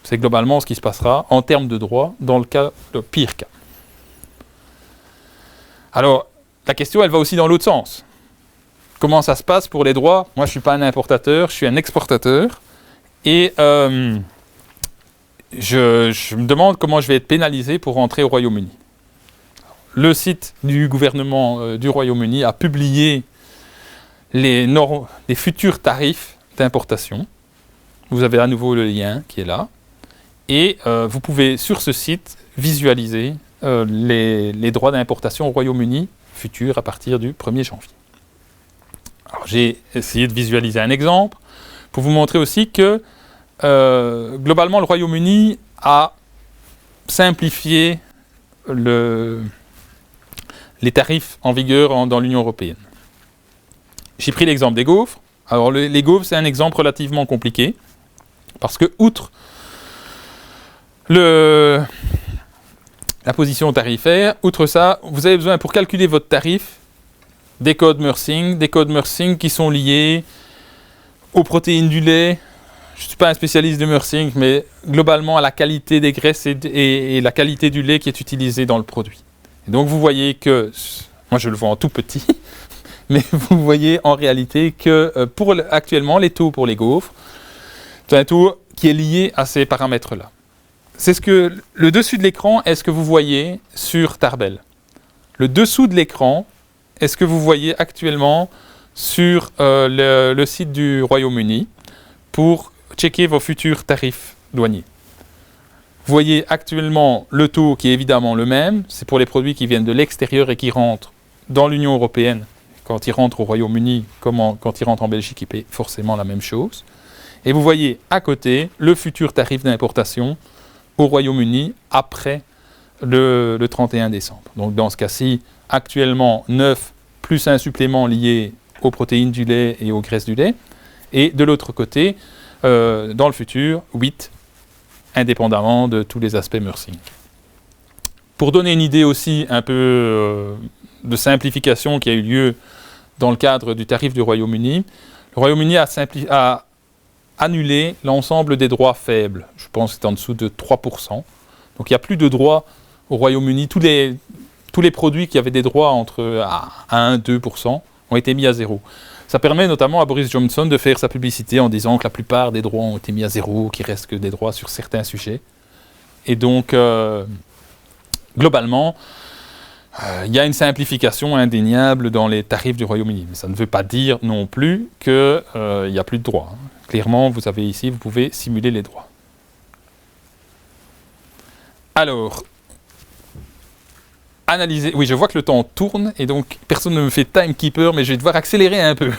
C'est globalement ce qui se passera en termes de droit dans le pire cas. Alors, la question, elle va aussi dans l'autre sens. Comment ça se passe pour les droits? Moi, je ne suis pas un importateur, je suis un exportateur. Et je me demande comment je vais être pénalisé pour rentrer au Royaume-Uni. Le site du gouvernement du Royaume-Uni a publié les futurs tarifs d'importation. Vous avez à nouveau le lien qui est là. Et vous pouvez, sur ce site, visualiser les droits d'importation au Royaume-Uni futurs à partir du 1er janvier. Alors, j'ai essayé de visualiser un exemple pour vous montrer aussi que globalement le Royaume-Uni a simplifié les tarifs en vigueur dans l'Union européenne. J'ai pris l'exemple des gaufres. Alors les gaufres, c'est un exemple relativement compliqué parce que outre la position tarifaire, outre ça, vous avez besoin pour calculer votre tarif des codes Mersing qui sont liés aux protéines du lait. Je ne suis pas un spécialiste de Mersing, mais globalement à la qualité des graisses et la qualité du lait qui est utilisé dans le produit. Et donc vous voyez que, moi je le vois en tout petit, mais vous voyez en réalité que actuellement les taux pour les gaufres, c'est un taux qui est lié à ces paramètres-là. C'est ce que le dessus de l'écran est ce que vous voyez sur Tarbell. Le dessous de l'écran est ce que vous voyez actuellement sur le site du Royaume-Uni pour checker vos futurs tarifs douaniers. Vous voyez actuellement le taux qui est évidemment le même, c'est pour les produits qui viennent de l'extérieur et qui rentrent dans l'Union européenne. Quand ils rentrent au Royaume-Uni, quand ils rentrent en Belgique, ils paient forcément la même chose. Et vous voyez à côté le futur tarif d'importation au Royaume-Uni après le 31 décembre. Donc dans ce cas-ci, actuellement 9 plus un supplément lié aux protéines du lait et aux graisses du lait. Et de l'autre côté, dans le futur, 8, indépendamment de tous les aspects Mersing. Pour donner une idée aussi un peu de simplification qui a eu lieu dans le cadre du tarif du Royaume-Uni, le Royaume-Uni a annulé l'ensemble des droits faibles. Je pense que c'est en dessous de 3%. Donc il n'y a plus de droits au Royaume-Uni. Tous les produits qui avaient des droits entre 1 et 2% ont été mis à zéro. Ça permet notamment à Boris Johnson de faire sa publicité en disant que la plupart des droits ont été mis à zéro, qu'il reste que des droits sur certains sujets. Et donc, globalement, il y a une simplification indéniable dans les tarifs du Royaume-Uni. Mais ça ne veut pas dire non plus qu'il n'y a plus de droits. Clairement, vous avez ici, vous pouvez simuler les droits. Alors, analyser. Oui, je vois que le temps tourne et donc personne ne me fait timekeeper, mais je vais devoir accélérer un peu.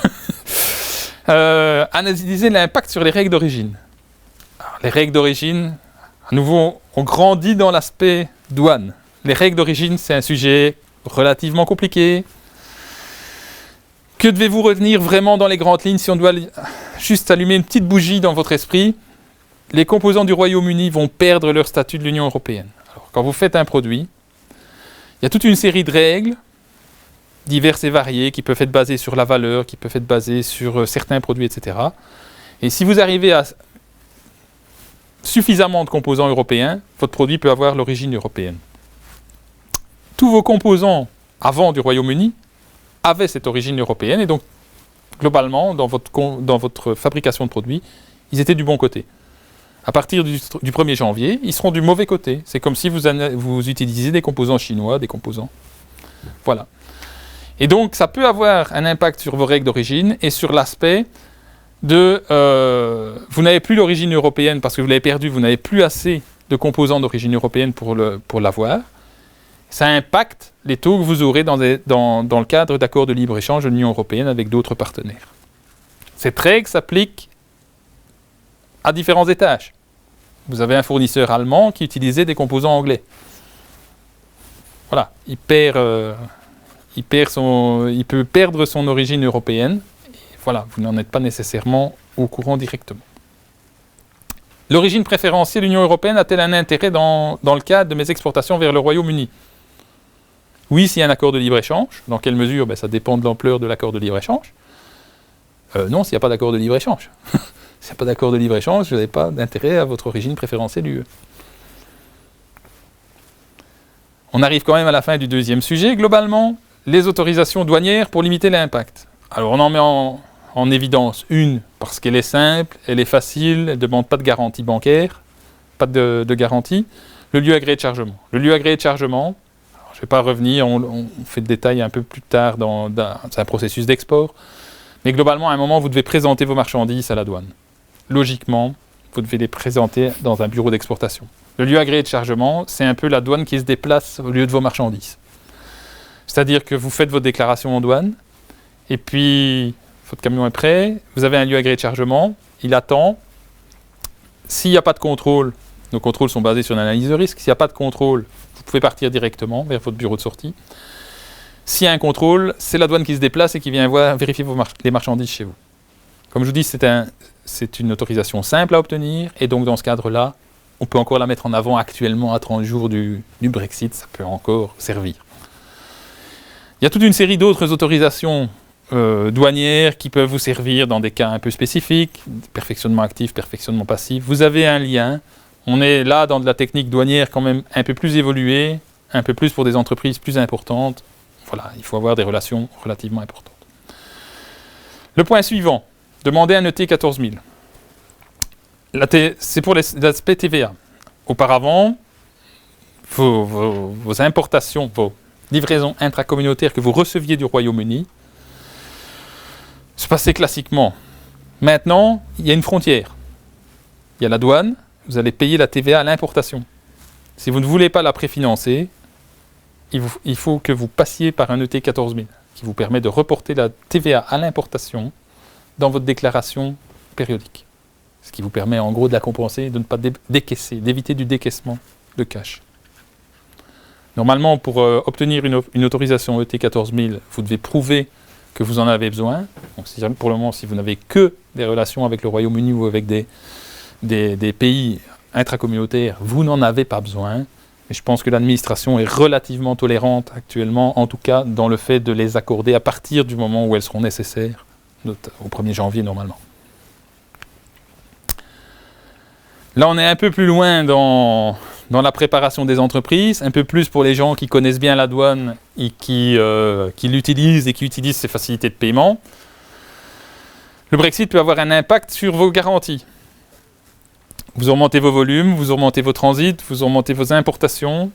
Analyser l'impact sur les règles d'origine. Alors, les règles d'origine, à nouveau, on grandit dans l'aspect douane. Les règles d'origine, c'est un sujet relativement compliqué. Que devez-vous retenir vraiment dans les grandes lignes si on doit juste allumer une petite bougie dans votre esprit? Les composants du Royaume-Uni vont perdre leur statut de l'Union européenne. Alors, quand vous faites un produit, il y a toute une série de règles diverses et variées qui peuvent être basées sur la valeur, qui peuvent être basées sur certains produits, etc. Et si vous arrivez à suffisamment de composants européens, votre produit peut avoir l'origine européenne. Tous vos composants avant du Royaume-Uni avaient cette origine européenne et donc globalement dans votre fabrication de produits, ils étaient du bon côté. À partir du 1er janvier, ils seront du mauvais côté. C'est comme si vous utilisiez des composants chinois, des composants. Voilà. Et donc, ça peut avoir un impact sur vos règles d'origine et sur l'aspect de... vous n'avez plus l'origine européenne parce que vous l'avez perdu, vous n'avez plus assez de composants d'origine européenne pour l'avoir. Ça impacte les taux que vous aurez dans le cadre d'accords de libre-échange de l'Union européenne avec d'autres partenaires. Cette règle s'applique à différents étages. Vous avez un fournisseur allemand qui utilisait des composants anglais. Voilà, il peut perdre son origine européenne. Et voilà, vous n'en êtes pas nécessairement au courant directement. L'origine préférentielle de l'Union européenne a-t-elle un intérêt dans le cadre de mes exportations vers le Royaume-Uni? Oui, s'il y a un accord de libre-échange. Dans quelle mesure? Ça dépend de l'ampleur de l'accord de libre-échange. Non, s'il n'y a pas d'accord de libre-échange. S'il n'y a pas d'accord de libre-échange, vous n'avez pas d'intérêt à votre origine préférentielle UE. On arrive quand même à la fin du deuxième sujet. Globalement, les autorisations douanières pour limiter l'impact. Alors on en met en évidence une, parce qu'elle est simple, elle est facile, elle ne demande pas de garantie bancaire, pas de garantie. Le lieu agréé de chargement. Le lieu agréé de chargement, alors je ne vais pas revenir, on fait le détail un peu plus tard, c'est un processus d'export. Mais globalement, à un moment, vous devez présenter vos marchandises à la douane. Logiquement, vous devez les présenter dans un bureau d'exportation. Le lieu agréé de chargement, c'est un peu la douane qui se déplace au lieu de vos marchandises. C'est-à-dire que vous faites votre déclaration en douane, et puis votre camion est prêt, vous avez un lieu agréé de chargement, il attend. S'il n'y a pas de contrôle, nos contrôles sont basés sur une analyse de risque, s'il n'y a pas de contrôle, vous pouvez partir directement vers votre bureau de sortie. S'il y a un contrôle, c'est la douane qui se déplace et qui vient vérifier les marchandises chez vous. Comme je vous dis, c'est une autorisation simple à obtenir, et donc dans ce cadre-là, on peut encore la mettre en avant actuellement à 30 jours du Brexit, ça peut encore servir. Il y a toute une série d'autres autorisations douanières qui peuvent vous servir dans des cas un peu spécifiques, perfectionnement actif, perfectionnement passif. Vous avez un lien, on est là dans de la technique douanière quand même un peu plus évoluée, un peu plus pour des entreprises plus importantes. Voilà, il faut avoir des relations relativement importantes. Le point suivant, demander un ET 14000. C'est pour l'aspect TVA. Auparavant, vos importations, vos livraisons intracommunautaires que vous receviez du Royaume-Uni se passaient classiquement. Maintenant, il y a une frontière. Il y a la douane, vous allez payer la TVA à l'importation. Si vous ne voulez pas la préfinancer, il faut que vous passiez par un ET 14000 qui vous permet de reporter la TVA à l'importation dans votre déclaration périodique. Ce qui vous permet en gros de la compenser, de ne pas décaisser, d'éviter du décaissement de cash. Normalement, pour obtenir une autorisation ET 14000, vous devez prouver que vous en avez besoin. Donc, pour le moment, si vous n'avez que des relations avec le Royaume-Uni ou avec des pays intracommunautaires, vous n'en avez pas besoin. Et je pense que l'administration est relativement tolérante actuellement, en tout cas dans le fait de les accorder à partir du moment où elles seront nécessaires, au 1er janvier normalement. Là, on est un peu plus loin dans la préparation des entreprises, un peu plus pour les gens qui connaissent bien la douane et qui l'utilisent et qui utilisent ces facilités de paiement. Le Brexit peut avoir un impact sur vos garanties. Vous augmentez vos volumes, vous augmentez vos transits, vous augmentez vos importations,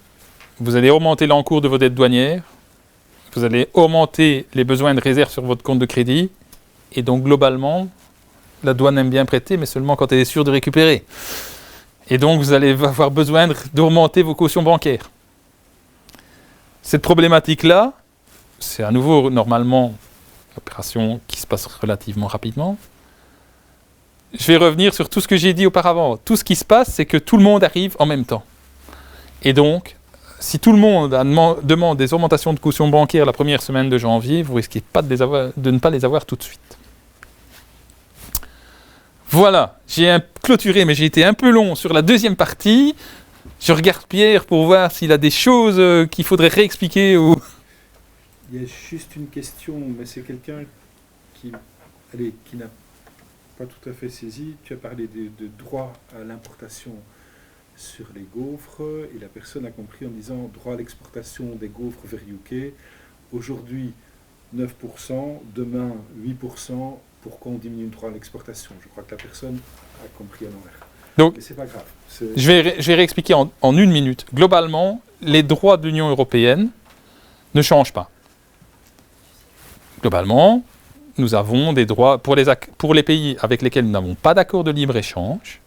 vous allez augmenter l'encours de vos dettes douanières, vous allez augmenter les besoins de réserve sur votre compte de crédit, et donc globalement, la douane aime bien prêter, mais seulement quand elle est sûre de récupérer. Et donc vous allez avoir besoin d'augmenter vos cautions bancaires. Cette problématique-là, c'est à nouveau normalement une opération qui se passe relativement rapidement. Je vais revenir sur tout ce que j'ai dit auparavant. Tout ce qui se passe, c'est que tout le monde arrive en même temps. Et donc, si tout le monde demande des augmentations de caution bancaire la première semaine de janvier, vous risquez pas de ne pas les avoir tout de suite. Voilà, j'ai clôturé, mais j'ai été un peu long sur la deuxième partie. Je regarde Pierre pour voir s'il a des choses qu'il faudrait réexpliquer. Ou... Il y a juste une question, mais c'est quelqu'un qui n'a pas tout à fait saisi. Tu as parlé de droit à l'importation sur les gaufres, et la personne a compris en disant droit à l'exportation des gaufres vers UK. Aujourd'hui, 9%, demain, 8%. Pourquoi on diminue le droit à l'exportation? Je crois que la personne a compris à l'envers. Donc, mais c'est pas grave. Je vais réexpliquer en une minute. Globalement, les droits de l'Union européenne ne changent pas. Globalement, nous avons des droits pour les pays avec lesquels nous n'avons pas d'accord de libre-échange.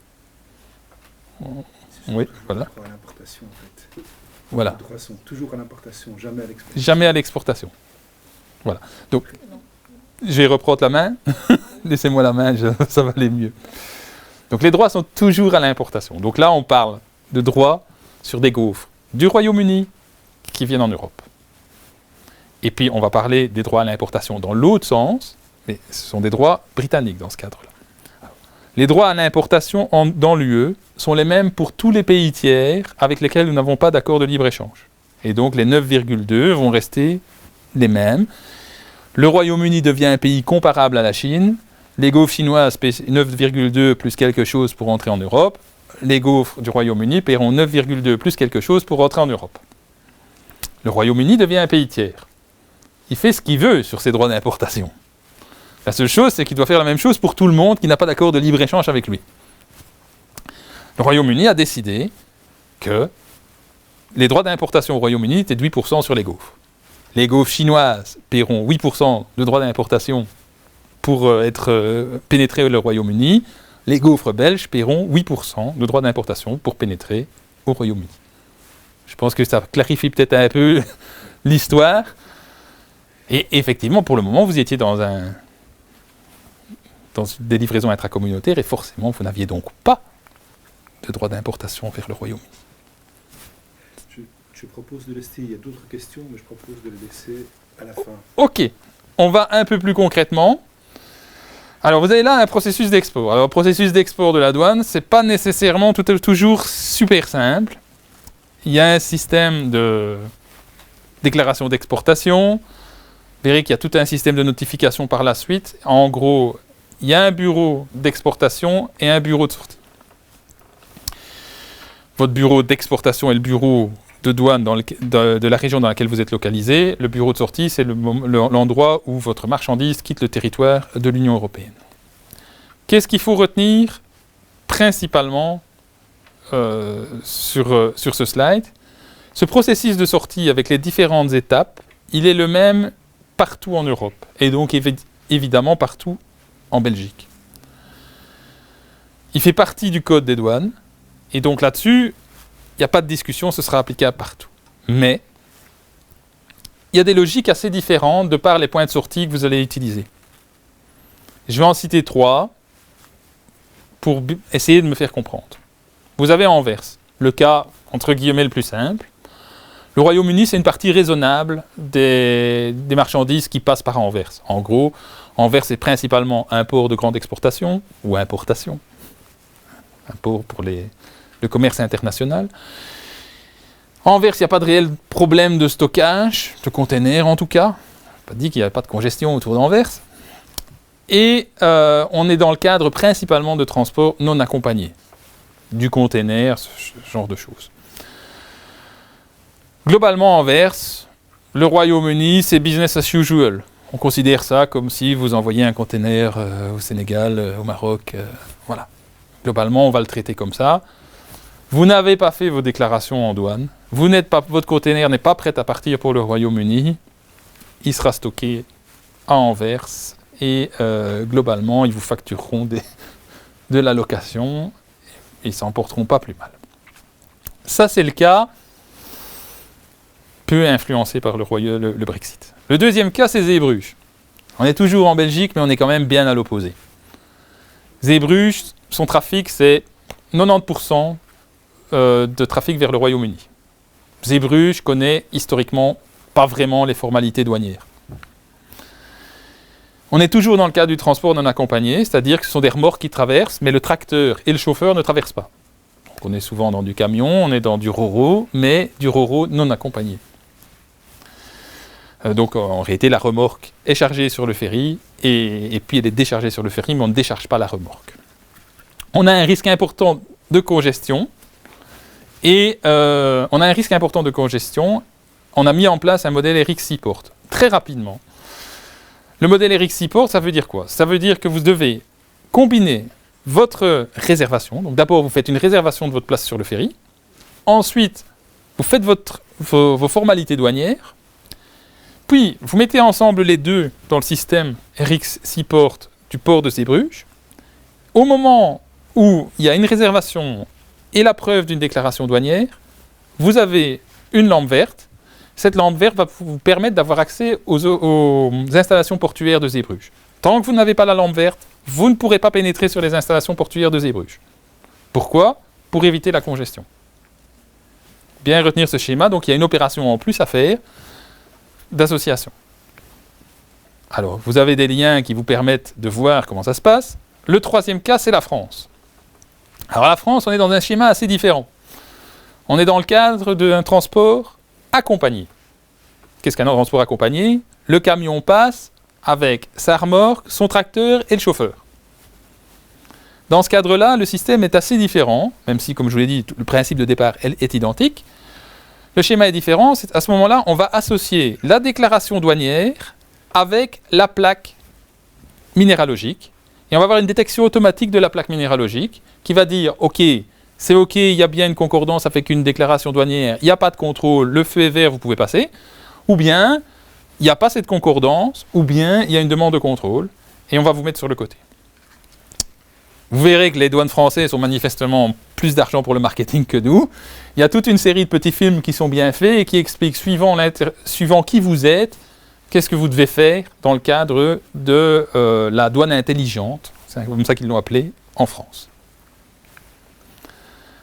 Oui, voilà. À l'importation, en fait. Voilà. Les droits sont toujours à l'importation, jamais à l'exportation. Jamais à l'exportation. Voilà. Donc, je vais reprendre la main. Laissez-moi la main, ça va aller mieux. Donc les droits sont toujours à l'importation. Donc là, on parle de droits sur des gaufres du Royaume-Uni qui viennent en Europe. Et puis, on va parler des droits à l'importation dans l'autre sens, mais ce sont des droits britanniques dans ce cadre-là. Les droits à l'importation dans l'UE sont les mêmes pour tous les pays tiers avec lesquels nous n'avons pas d'accord de libre-échange. Et donc, les 9,2 vont rester les mêmes. Le Royaume-Uni devient un pays comparable à la Chine. Les gaufres chinoises paient 9,2 plus quelque chose pour entrer en Europe. Les gaufres du Royaume-Uni paieront 9,2 plus quelque chose pour entrer en Europe. Le Royaume-Uni devient un pays tiers. Il fait ce qu'il veut sur ses droits d'importation. La seule chose, c'est qu'il doit faire la même chose pour tout le monde qui n'a pas d'accord de libre-échange avec lui. Le Royaume-Uni a décidé que les droits d'importation au Royaume-Uni étaient de 8% sur les gaufres. Les gaufres chinoises paieront 8% de droits d'importation pour être pénétrées au Royaume-Uni. Les gaufres belges paieront 8% de droits d'importation pour pénétrer au Royaume-Uni. Je pense que ça clarifie peut-être un peu l'histoire. Et effectivement, pour le moment, vous étiez dans des livraisons intracommunautaires et forcément, vous n'aviez donc pas de droits d'importation vers le Royaume-Uni. Je propose de laisser, il y a d'autres questions, mais je propose de les laisser à la fin. Ok, on va un peu plus concrètement. Alors, vous avez là un processus d'export. Alors, le processus d'export de la douane, ce n'est pas nécessairement toujours super simple. Il y a un système de déclaration d'exportation. Vous verrez qu'il y a tout un système de notification par la suite. En gros, il y a un bureau d'exportation et un bureau de sortie. Votre bureau d'exportation est le bureau de douane de la région dans laquelle vous êtes localisé. Le bureau de sortie, c'est l'endroit où votre marchandise quitte le territoire de l'Union européenne. Qu'est-ce qu'il faut retenir principalement sur ce slide? Ce processus de sortie avec les différentes étapes, il est le même partout en Europe et donc évidemment partout en Belgique. Il fait partie du code des douanes et donc là-dessus, il n'y a pas de discussion, ce sera applicable partout. Mais il y a des logiques assez différentes de par les points de sortie que vous allez utiliser. Je vais en citer 3 pour essayer de me faire comprendre. Vous avez Anvers, le cas entre guillemets le plus simple. Le Royaume-Uni, c'est une partie raisonnable des marchandises qui passent par Anvers. En gros, Anvers, c'est principalement un port de grande exportation ou importation. Un port pour le commerce international. Anvers, il n'y a pas de réel problème de stockage, de containers en tout cas. Pas dit qu'il n'y avait pas de congestion autour d'Anvers. Et on est dans le cadre principalement de transport non accompagné. Du container, ce genre de choses. Globalement, Anvers, le Royaume-Uni, c'est business as usual. On considère ça comme si vous envoyiez un container au Sénégal, au Maroc. Voilà. Globalement, on va le traiter comme ça. Vous n'avez pas fait vos déclarations en douane. Votre container n'est pas prêt à partir pour le Royaume-Uni. Il sera stocké à Anvers. Et globalement, ils vous factureront de la location. Et ils ne s'en porteront pas plus mal. Ça, c'est le cas peu influencé par le Brexit. Le deuxième cas, c'est Zeebrugge. On est toujours en Belgique, mais on est quand même bien à l'opposé. Zeebrugge, son trafic, c'est 90% de trafic vers le Royaume-Uni. Zeebrugge connaît historiquement pas vraiment les formalités douanières. On est toujours dans le cadre du transport non accompagné, c'est-à-dire que ce sont des remorques qui traversent, mais le tracteur et le chauffeur ne traversent pas. Donc on est souvent dans du camion, on est dans du ro-ro, mais du ro-ro non accompagné. Donc en réalité, la remorque est chargée sur le ferry, et puis elle est déchargée sur le ferry, mais on ne décharge pas la remorque. On a un risque important de congestion, et on a mis en place un modèle Eric Seaport, très rapidement. Le modèle Eric Seaport, ça veut dire quoi? Ça veut dire que vous devez combiner votre réservation. Donc d'abord, vous faites une réservation de votre place sur le ferry. Ensuite, vous faites vos formalités douanières. Puis, vous mettez ensemble les deux dans le système Eric Seaport du port de Zeebrugge. Au moment où il y a une réservation et la preuve d'une déclaration douanière, vous avez une lampe verte. Cette lampe verte va vous permettre d'avoir accès aux installations portuaires de Zeebrugge. Tant que vous n'avez pas la lampe verte, vous ne pourrez pas pénétrer sur les installations portuaires de Zeebrugge. Pourquoi ? Pour éviter la congestion. Bien retenir ce schéma, donc il y a une opération en plus à faire d'association. Alors, vous avez des liens qui vous permettent de voir comment ça se passe. Le troisième cas, c'est la France. Alors la France, on est dans un schéma assez différent. On est dans le cadre d'un transport accompagné. Qu'est-ce qu'un transport accompagné ? Le camion passe avec sa remorque, son tracteur et le chauffeur. Dans ce cadre-là, le système est assez différent, même si, comme je vous l'ai dit, le principe de départ est identique. Le schéma est différent. À ce moment-là, on va associer la déclaration douanière avec la plaque minéralogique. Et on va avoir une détection automatique de la plaque minéralogique qui va dire « Ok, c'est OK, il y a bien une concordance avec une déclaration douanière, il n'y a pas de contrôle, le feu est vert, vous pouvez passer. » Ou bien, il n'y a pas cette concordance, ou bien, il y a une demande de contrôle, et on va vous mettre sur le côté. Vous verrez que les douanes françaises ont manifestement plus d'argent pour le marketing que nous. Il y a toute une série de petits films qui sont bien faits et qui expliquent, suivant qui vous êtes, qu'est-ce que vous devez faire dans le cadre de la douane intelligente, c'est comme ça qu'ils l'ont appelé, en France.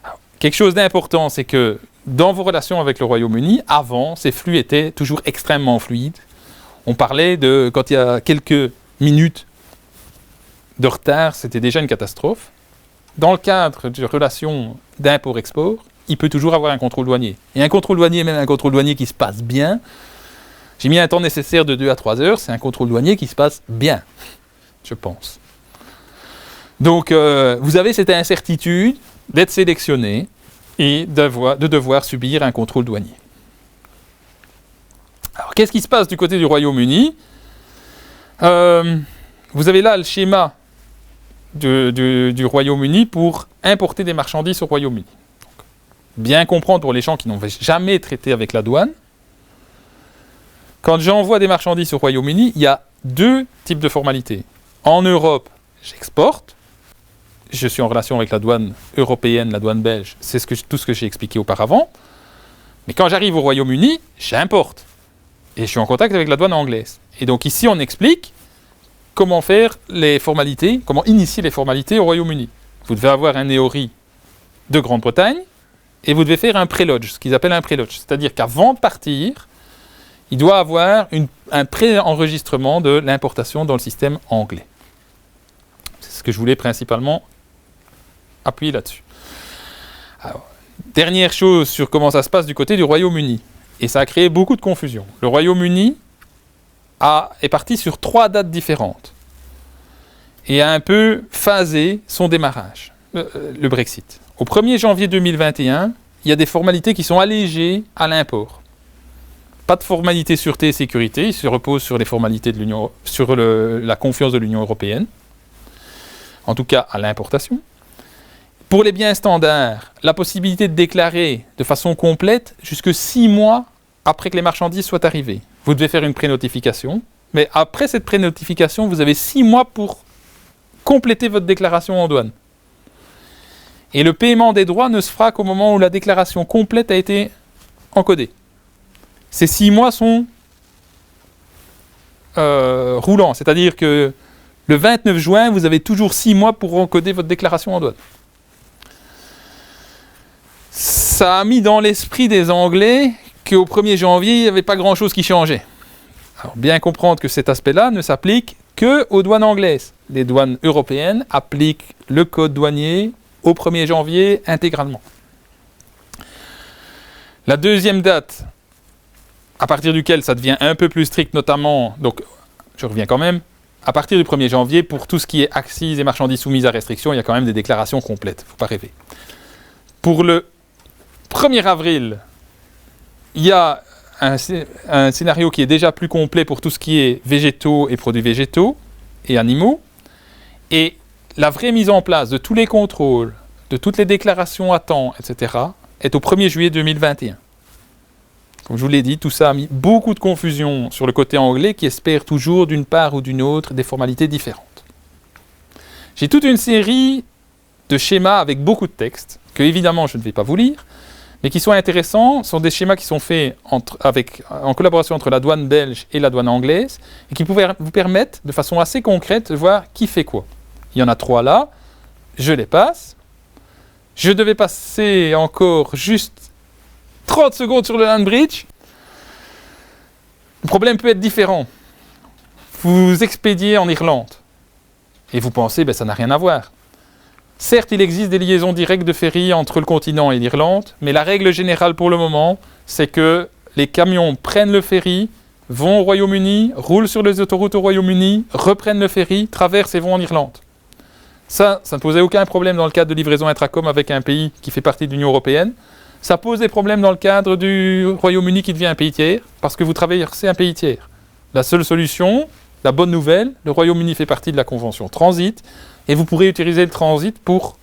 Alors, quelque chose d'important, c'est que dans vos relations avec le Royaume-Uni, avant, ces flux étaient toujours extrêmement fluides. On parlait de, quand il y a quelques minutes de retard, c'était déjà une catastrophe. Dans le cadre de relations d'import-export, il peut toujours avoir un contrôle douanier. Et un contrôle douanier, même un contrôle douanier qui se passe bien, j'ai mis un temps nécessaire de 2 à 3 heures, c'est un contrôle douanier qui se passe bien, je pense. Donc, vous avez cette incertitude d'être sélectionné et de devoir subir un contrôle douanier. Alors, qu'est-ce qui se passe du côté du Royaume-Uni ? Vous avez là le schéma du Royaume-Uni pour importer des marchandises au Royaume-Uni. Donc, bien comprendre pour les gens qui n'ont jamais traité avec la douane. Quand j'envoie des marchandises au Royaume-Uni, il y a 2 types de formalités. En Europe, j'exporte. Je suis en relation avec la douane européenne, la douane belge. C'est tout ce que j'ai expliqué auparavant. Mais quand j'arrive au Royaume-Uni, j'importe. Et je suis en contact avec la douane anglaise. Et donc ici, on explique comment faire les formalités, comment initier les formalités au Royaume-Uni. Vous devez avoir un EORI de Grande-Bretagne et vous devez faire un pré-lodge, ce qu'ils appellent un pré-lodge. C'est-à-dire qu'avant de partir, il doit avoir un pré-enregistrement de l'importation dans le système anglais. C'est ce que je voulais principalement appuyer là-dessus. Alors, dernière chose sur comment ça se passe du côté du Royaume-Uni. Et ça a créé beaucoup de confusion. Le Royaume-Uni est parti sur 3 dates différentes et a un peu phasé son démarrage, le Brexit. Au 1er janvier 2021, il y a des formalités qui sont allégées à l'import. Pas de formalités sûreté et sécurité, il se repose sur les formalités de l'Union, sur la confiance de l'Union européenne, en tout cas à l'importation. Pour les biens standards, la possibilité de déclarer de façon complète jusque 6 mois après que les marchandises soient arrivées. Vous devez faire une pré-notification, mais après cette pré-notification, vous avez 6 mois pour compléter votre déclaration en douane. Et le paiement des droits ne se fera qu'au moment où la déclaration complète a été encodée. Ces 6 mois sont roulants, c'est-à-dire que le 29 juin, vous avez toujours 6 mois pour encoder votre déclaration en douane. Ça a mis dans l'esprit des Anglais qu'au 1er janvier, il n'y avait pas grand-chose qui changeait. Alors, bien comprendre que cet aspect-là ne s'applique qu'aux douanes anglaises. Les douanes européennes appliquent le code douanier au 1er janvier intégralement. La deuxième date, à partir duquel ça devient un peu plus strict, notamment, donc je reviens quand même, à partir du 1er janvier, pour tout ce qui est accises et marchandises soumises à restriction, il y a quand même des déclarations complètes, il ne faut pas rêver. Pour le 1er avril, il y a un scénario qui est déjà plus complet pour tout ce qui est végétaux et produits végétaux et animaux. Et la vraie mise en place de tous les contrôles, de toutes les déclarations à temps, etc., est au 1er juillet 2021. Comme je vous l'ai dit, tout ça a mis beaucoup de confusion sur le côté anglais qui espère toujours d'une part ou d'une autre des formalités différentes. J'ai toute une série de schémas avec beaucoup de textes, que évidemment je ne vais pas vous lire, mais qui sont intéressants, sont des schémas qui sont faits en collaboration entre la douane belge et la douane anglaise, et qui pouvaient vous permettre de façon assez concrète de voir qui fait quoi. Il y en a 3 là. Je les passe. Je devais passer encore juste 30 secondes sur le land bridge. Le problème peut être différent. Vous expédiez en Irlande. Et vous pensez, ça n'a rien à voir. Certes, il existe des liaisons directes de ferry entre le continent et l'Irlande, mais la règle générale pour le moment, c'est que les camions prennent le ferry, vont au Royaume-Uni, roulent sur les autoroutes au Royaume-Uni, reprennent le ferry, traversent et vont en Irlande. Ça ne posait aucun problème dans le cadre de livraison intracom avec un pays qui fait partie de l'Union européenne. Ça pose des problèmes dans le cadre du Royaume-Uni qui devient un pays tiers, parce que vous traversez un pays tiers. La seule solution, la bonne nouvelle, le Royaume-Uni fait partie de la convention transit, et vous pourrez utiliser le transit pour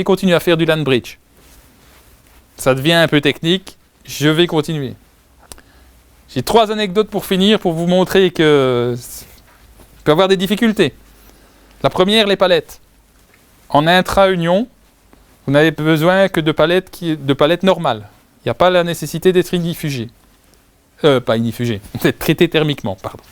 continuer à faire du land bridge. Ça devient un peu technique, je vais continuer. J'ai 3 anecdotes pour finir, pour vous montrer que il peut y avoir des difficultés. La première, les palettes. En intra-union, vous n'avez besoin que de palettes normales. Il n'y a pas la nécessité d'être ignifugé. Pas ignifugé, d'être traité thermiquement, pardon.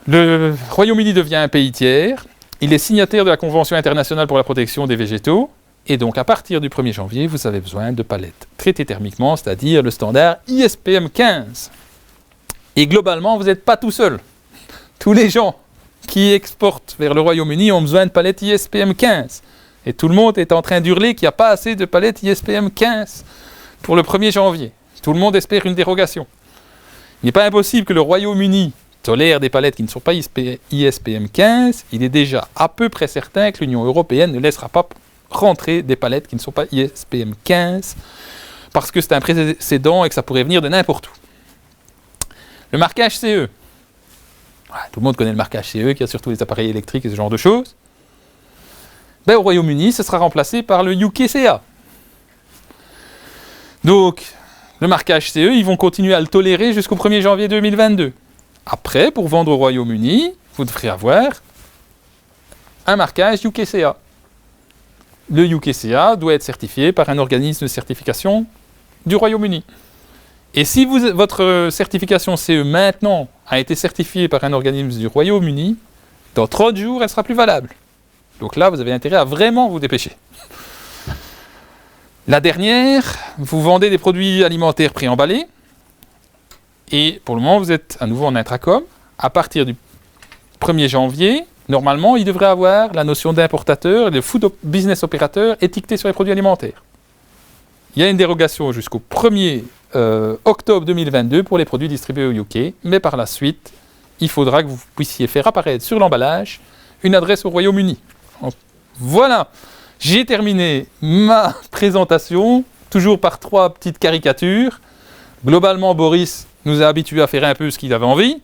Le Royaume-Uni devient un pays tiers. Il est signataire de la Convention internationale pour la protection des végétaux. Et donc, à partir du 1er janvier, vous avez besoin de palettes traitées thermiquement, c'est-à-dire le standard ISPM 15. Et globalement, vous n'êtes pas tout seul. Tous les gens qui exportent vers le Royaume-Uni ont besoin de palettes ISPM 15. Et tout le monde est en train d'hurler qu'il n'y a pas assez de palettes ISPM 15 pour le 1er janvier. Tout le monde espère une dérogation. Il n'est pas impossible que le Royaume-Uni tolère des palettes qui ne sont pas ISPM 15. Il est déjà à peu près certain que l'Union européenne ne laissera pas rentrer des palettes qui ne sont pas ISPM 15 parce que c'est un précédent et que ça pourrait venir de n'importe où. Le marquage CE. Tout le monde connaît le marquage CE qui a surtout les appareils électriques et ce genre de choses. Au Royaume-Uni, ce sera remplacé par le UKCA. Donc, le marquage CE, ils vont continuer à le tolérer jusqu'au 1er janvier 2022. Après, pour vendre au Royaume-Uni, vous devrez avoir un marquage UKCA. Le UKCA doit être certifié par un organisme de certification du Royaume-Uni. Et si votre certification CE maintenant a été certifiée par un organisme du Royaume-Uni, dans 30 jours, elle ne sera plus valable. Donc là, vous avez intérêt à vraiment vous dépêcher. La dernière, vous vendez des produits alimentaires préemballés. Et pour le moment, vous êtes à nouveau en intracom. À partir du 1er janvier, normalement, il devrait avoir la notion d'importateur et de food business opérateur étiqueté sur les produits alimentaires. Il y a une dérogation jusqu'au 1er octobre 2022 pour les produits distribués au UK. Mais par la suite, il faudra que vous puissiez faire apparaître sur l'emballage une adresse au Royaume-Uni. Voilà, j'ai terminé ma présentation, toujours par 3 petites caricatures. Globalement, Boris nous a habitués à faire un peu ce qu'il avait envie.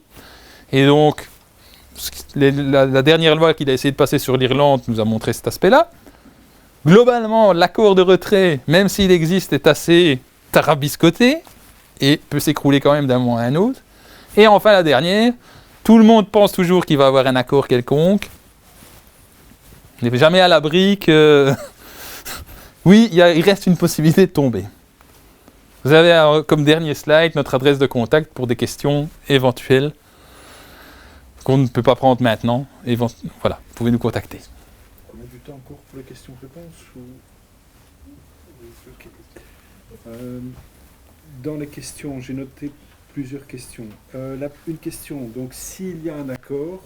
Et donc, la dernière loi qu'il a essayé de passer sur l'Irlande nous a montré cet aspect-là. Globalement, l'accord de retrait, même s'il existe, est assez tarabiscoté et peut s'écrouler quand même d'un moment à un autre. Et enfin, la dernière, tout le monde pense toujours qu'il va y avoir un accord quelconque. On n'est jamais à l'abri que... Oui, il reste une possibilité de tomber. Vous avez comme dernier slide notre adresse de contact pour des questions éventuelles qu'on ne peut pas prendre maintenant. Voilà, vous pouvez nous contacter. On a du temps encore pour les questions-réponses okay. Dans les questions, j'ai noté plusieurs questions. Une question, donc s'il y a un accord,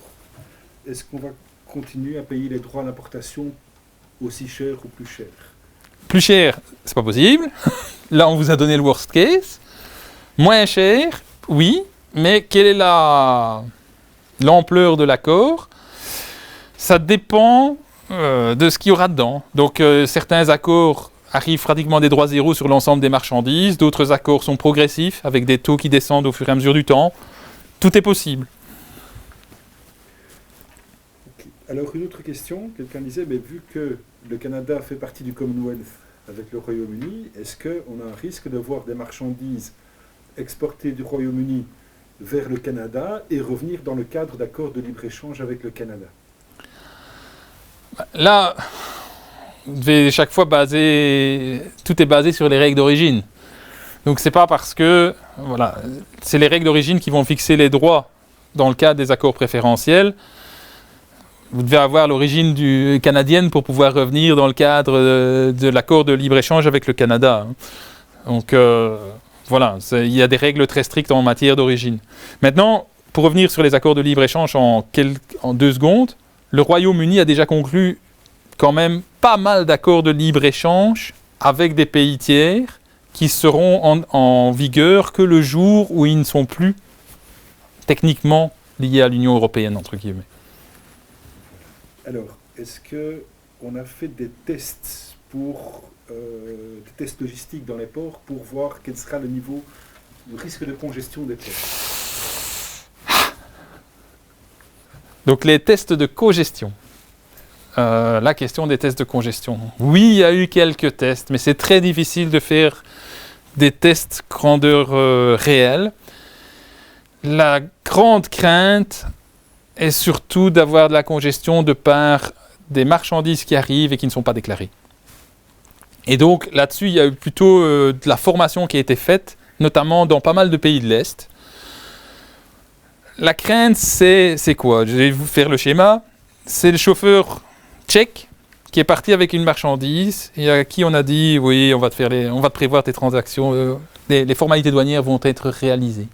est-ce qu'on va continuer à payer les droits d'importation aussi cher ou plus cher? Plus cher, c'est pas possible. Là, on vous a donné le worst case. Moins cher, oui, mais quelle est l'ampleur de l'accord? Ça dépend de ce qu'il y aura dedans. Donc, certains accords arrivent pratiquement des droits zéro sur l'ensemble des marchandises. D'autres accords sont progressifs, avec des taux qui descendent au fur et à mesure du temps. Tout est possible. Alors, une autre question, quelqu'un disait, mais vu que le Canada fait partie du Commonwealth avec le Royaume-Uni, est-ce qu'on a un risque de voir des marchandises exportées du Royaume-Uni vers le Canada et revenir dans le cadre d'accords de libre-échange avec le Canada? Là, vous devez chaque fois tout est basé sur les règles d'origine. Donc, c'est pas parce que, voilà, c'est les règles d'origine qui vont fixer les droits dans le cadre des accords préférentiels. vous devez avoir l'origine canadienne pour pouvoir revenir dans le cadre de l'accord de libre-échange avec le Canada. Donc voilà, il y a des règles très strictes en matière d'origine. Maintenant, pour revenir sur les accords de libre-échange en 2 secondes, le Royaume-Uni a déjà conclu quand même pas mal d'accords de libre-échange avec des pays tiers qui seront en vigueur que le jour où ils ne sont plus techniquement liés à l'Union européenne, entre guillemets. Alors, est-ce qu'on a fait des tests des tests logistiques dans les ports pour voir quel sera le niveau de risque de congestion des ports? Donc les tests de congestion. La question des tests de congestion. Oui, il y a eu quelques tests, mais c'est très difficile de faire des tests grandeur réelle. La grande crainte est surtout d'avoir de la congestion de par des marchandises qui arrivent et qui ne sont pas déclarées. Et donc là-dessus, il y a eu plutôt de la formation qui a été faite, notamment dans pas mal de pays de l'Est. La crainte, c'est quoi? Je vais vous faire le schéma. C'est le chauffeur tchèque qui est parti avec une marchandise et à qui on a dit « Oui, on va te prévoir tes transactions, les formalités douanières vont être réalisées. »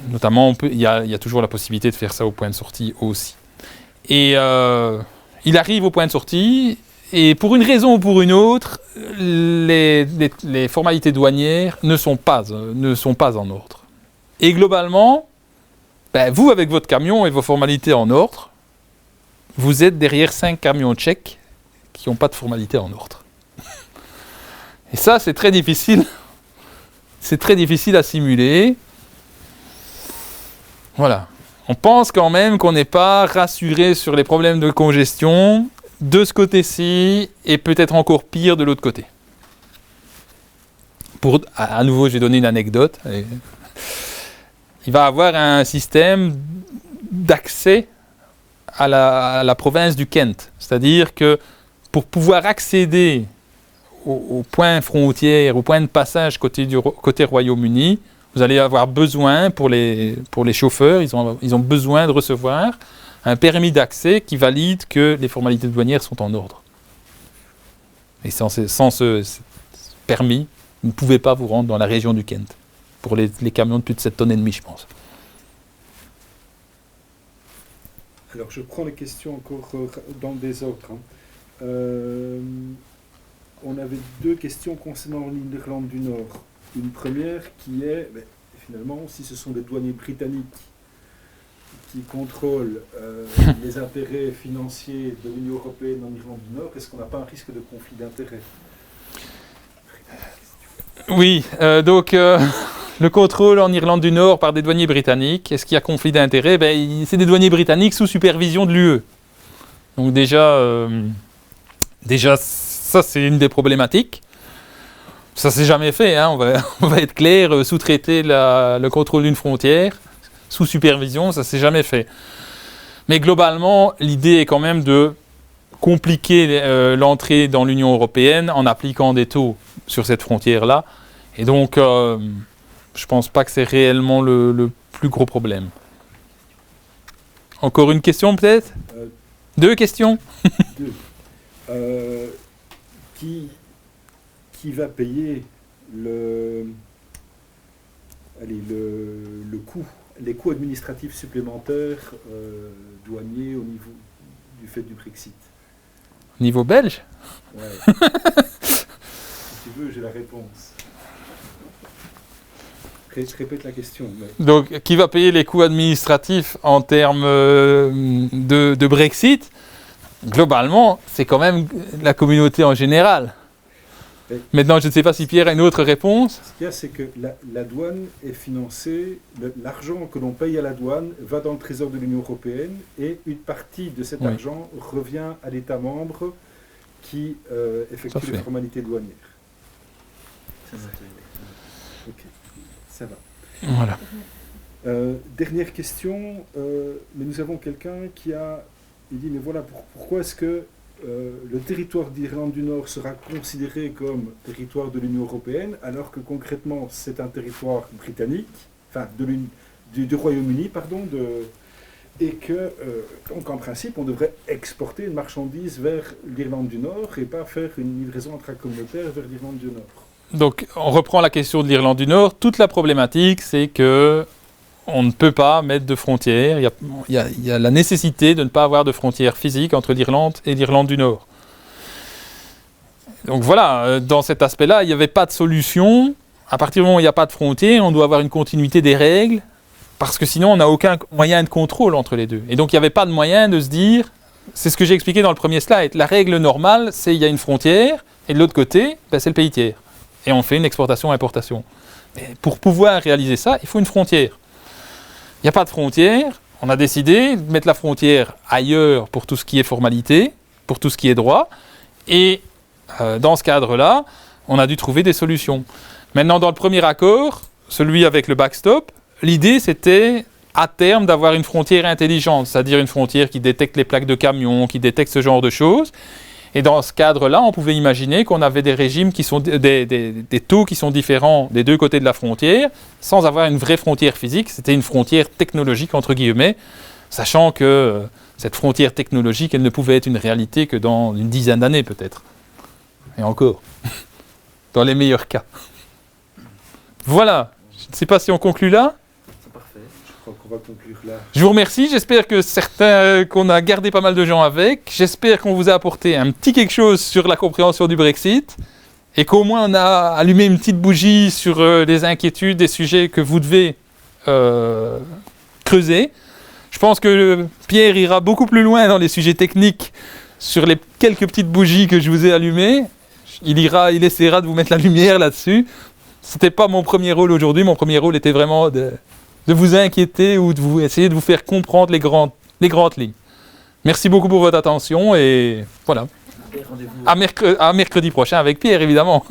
Notamment, il y a toujours la possibilité de faire ça au point de sortie aussi. Et il arrive au point de sortie et pour une raison ou pour une autre, les formalités douanières ne sont pas en ordre. Et globalement, vous avec votre camion et vos formalités en ordre, vous êtes derrière 5 camions tchèques qui n'ont pas de formalités en ordre. Et ça, c'est très difficile. C'est très difficile à simuler. Voilà. On pense quand même qu'on n'est pas rassuré sur les problèmes de congestion de ce côté-ci et peut-être encore pire de l'autre côté. À nouveau, je vais donner une anecdote. Il va y avoir un système d'accès à la province du Kent. C'est-à-dire que pour pouvoir accéder au point frontière, au point de passage côté Royaume-Uni, vous allez avoir besoin, pour les chauffeurs, ils ont besoin de recevoir un permis d'accès qui valide que les formalités douanières sont en ordre. Et sans ce permis, vous ne pouvez pas vous rendre dans la région du Kent. Pour les camions de plus de 7,5 tonnes, je pense. Alors, je prends les questions encore dans le désordre. On avait 2 questions concernant l'Irlande du Nord. Une première qui est, finalement, si ce sont des douaniers britanniques qui contrôlent les intérêts financiers de l'Union européenne en Irlande du Nord, est-ce qu'on n'a pas un risque de conflit d'intérêts? Oui, donc le contrôle en Irlande du Nord par des douaniers britanniques, est-ce qu'il y a conflit d'intérêts? C'est des douaniers britanniques sous supervision de l'UE. Donc déjà ça c'est une des problématiques. Ça s'est jamais fait, hein, on va être clair, sous-traiter le contrôle d'une frontière sous supervision, ça s'est jamais fait. Mais globalement, l'idée est quand même de compliquer l'entrée dans l'Union européenne en appliquant des taux sur cette frontière-là. Et donc, je pense pas que c'est réellement le plus gros problème. Encore une question peut-être? 2 questions? 2. Qui va payer le coût, les coûts administratifs supplémentaires douaniers au niveau du fait du Brexit? Niveau belge? Ouais. Si tu veux, j'ai la réponse. Répète la question. Mais... Donc, qui va payer les coûts administratifs en termes de Brexit? Globalement, c'est quand même la communauté en général. Maintenant, je ne sais pas si Pierre a une autre réponse. Ce qu'il y a, c'est que la douane est financée, l'argent que l'on paye à la douane va dans le trésor de l'Union européenne et une partie de cet argent revient à l'État membre qui effectue les formalités douanières. Ok, ça va. Voilà. Dernière question, mais nous avons quelqu'un qui a dit, mais voilà, pourquoi est-ce que le territoire d'Irlande du Nord sera considéré comme territoire de l'Union européenne, alors que concrètement c'est un territoire britannique, enfin du Royaume-Uni, pardon, et que, donc en principe, on devrait exporter une marchandise vers l'Irlande du Nord et pas faire une livraison intracommunautaire vers l'Irlande du Nord. Donc, on reprend la question de l'Irlande du Nord. Toute la problématique, c'est que on ne peut pas mettre de frontières. Il y a la nécessité de ne pas avoir de frontières physiques entre l'Irlande et l'Irlande du Nord. Donc voilà, dans cet aspect-là, il n'y avait pas de solution. À partir du moment où il n'y a pas de frontières, on doit avoir une continuité des règles, parce que sinon, on n'a aucun moyen de contrôle entre les deux. Et donc, il n'y avait pas de moyen de se dire, c'est ce que j'ai expliqué dans le premier slide, la règle normale, c'est il y a une frontière, et de l'autre côté, c'est le pays tiers. Et on fait une exportation-importation. Mais pour pouvoir réaliser ça, il faut une frontière. Il n'y a pas de frontière, on a décidé de mettre la frontière ailleurs pour tout ce qui est formalité, pour tout ce qui est droit, et dans ce cadre-là, on a dû trouver des solutions. Maintenant, dans le premier accord, celui avec le backstop, l'idée c'était à terme d'avoir une frontière intelligente, c'est-à-dire une frontière qui détecte les plaques de camions, qui détecte ce genre de choses. Et dans ce cadre-là, on pouvait imaginer qu'on avait des régimes qui sont des taux qui sont différents des deux côtés de la frontière, sans avoir une vraie frontière physique. C'était une frontière technologique, entre guillemets, sachant que cette frontière technologique, elle ne pouvait être une réalité que dans une dizaine d'années, peut-être. Et encore, dans les meilleurs cas. Voilà, je ne sais pas si on conclut là. C'est parfait, je crois qu'on va conclure là. Je vous remercie, j'espère que qu'on a gardé pas mal de gens avec. J'espère qu'on vous a apporté un petit quelque chose sur la compréhension du Brexit et qu'au moins on a allumé une petite bougie sur les inquiétudes, des sujets que vous devez creuser. Je pense que Pierre ira beaucoup plus loin dans les sujets techniques sur les quelques petites bougies que je vous ai allumées. Il essaiera de vous mettre la lumière là-dessus. C'était pas mon premier rôle aujourd'hui. Mon premier rôle était vraiment de vous inquiéter ou de essayer de vous faire comprendre les grandes lignes. Merci beaucoup pour votre attention et voilà. À mercredi prochain avec Pierre, évidemment.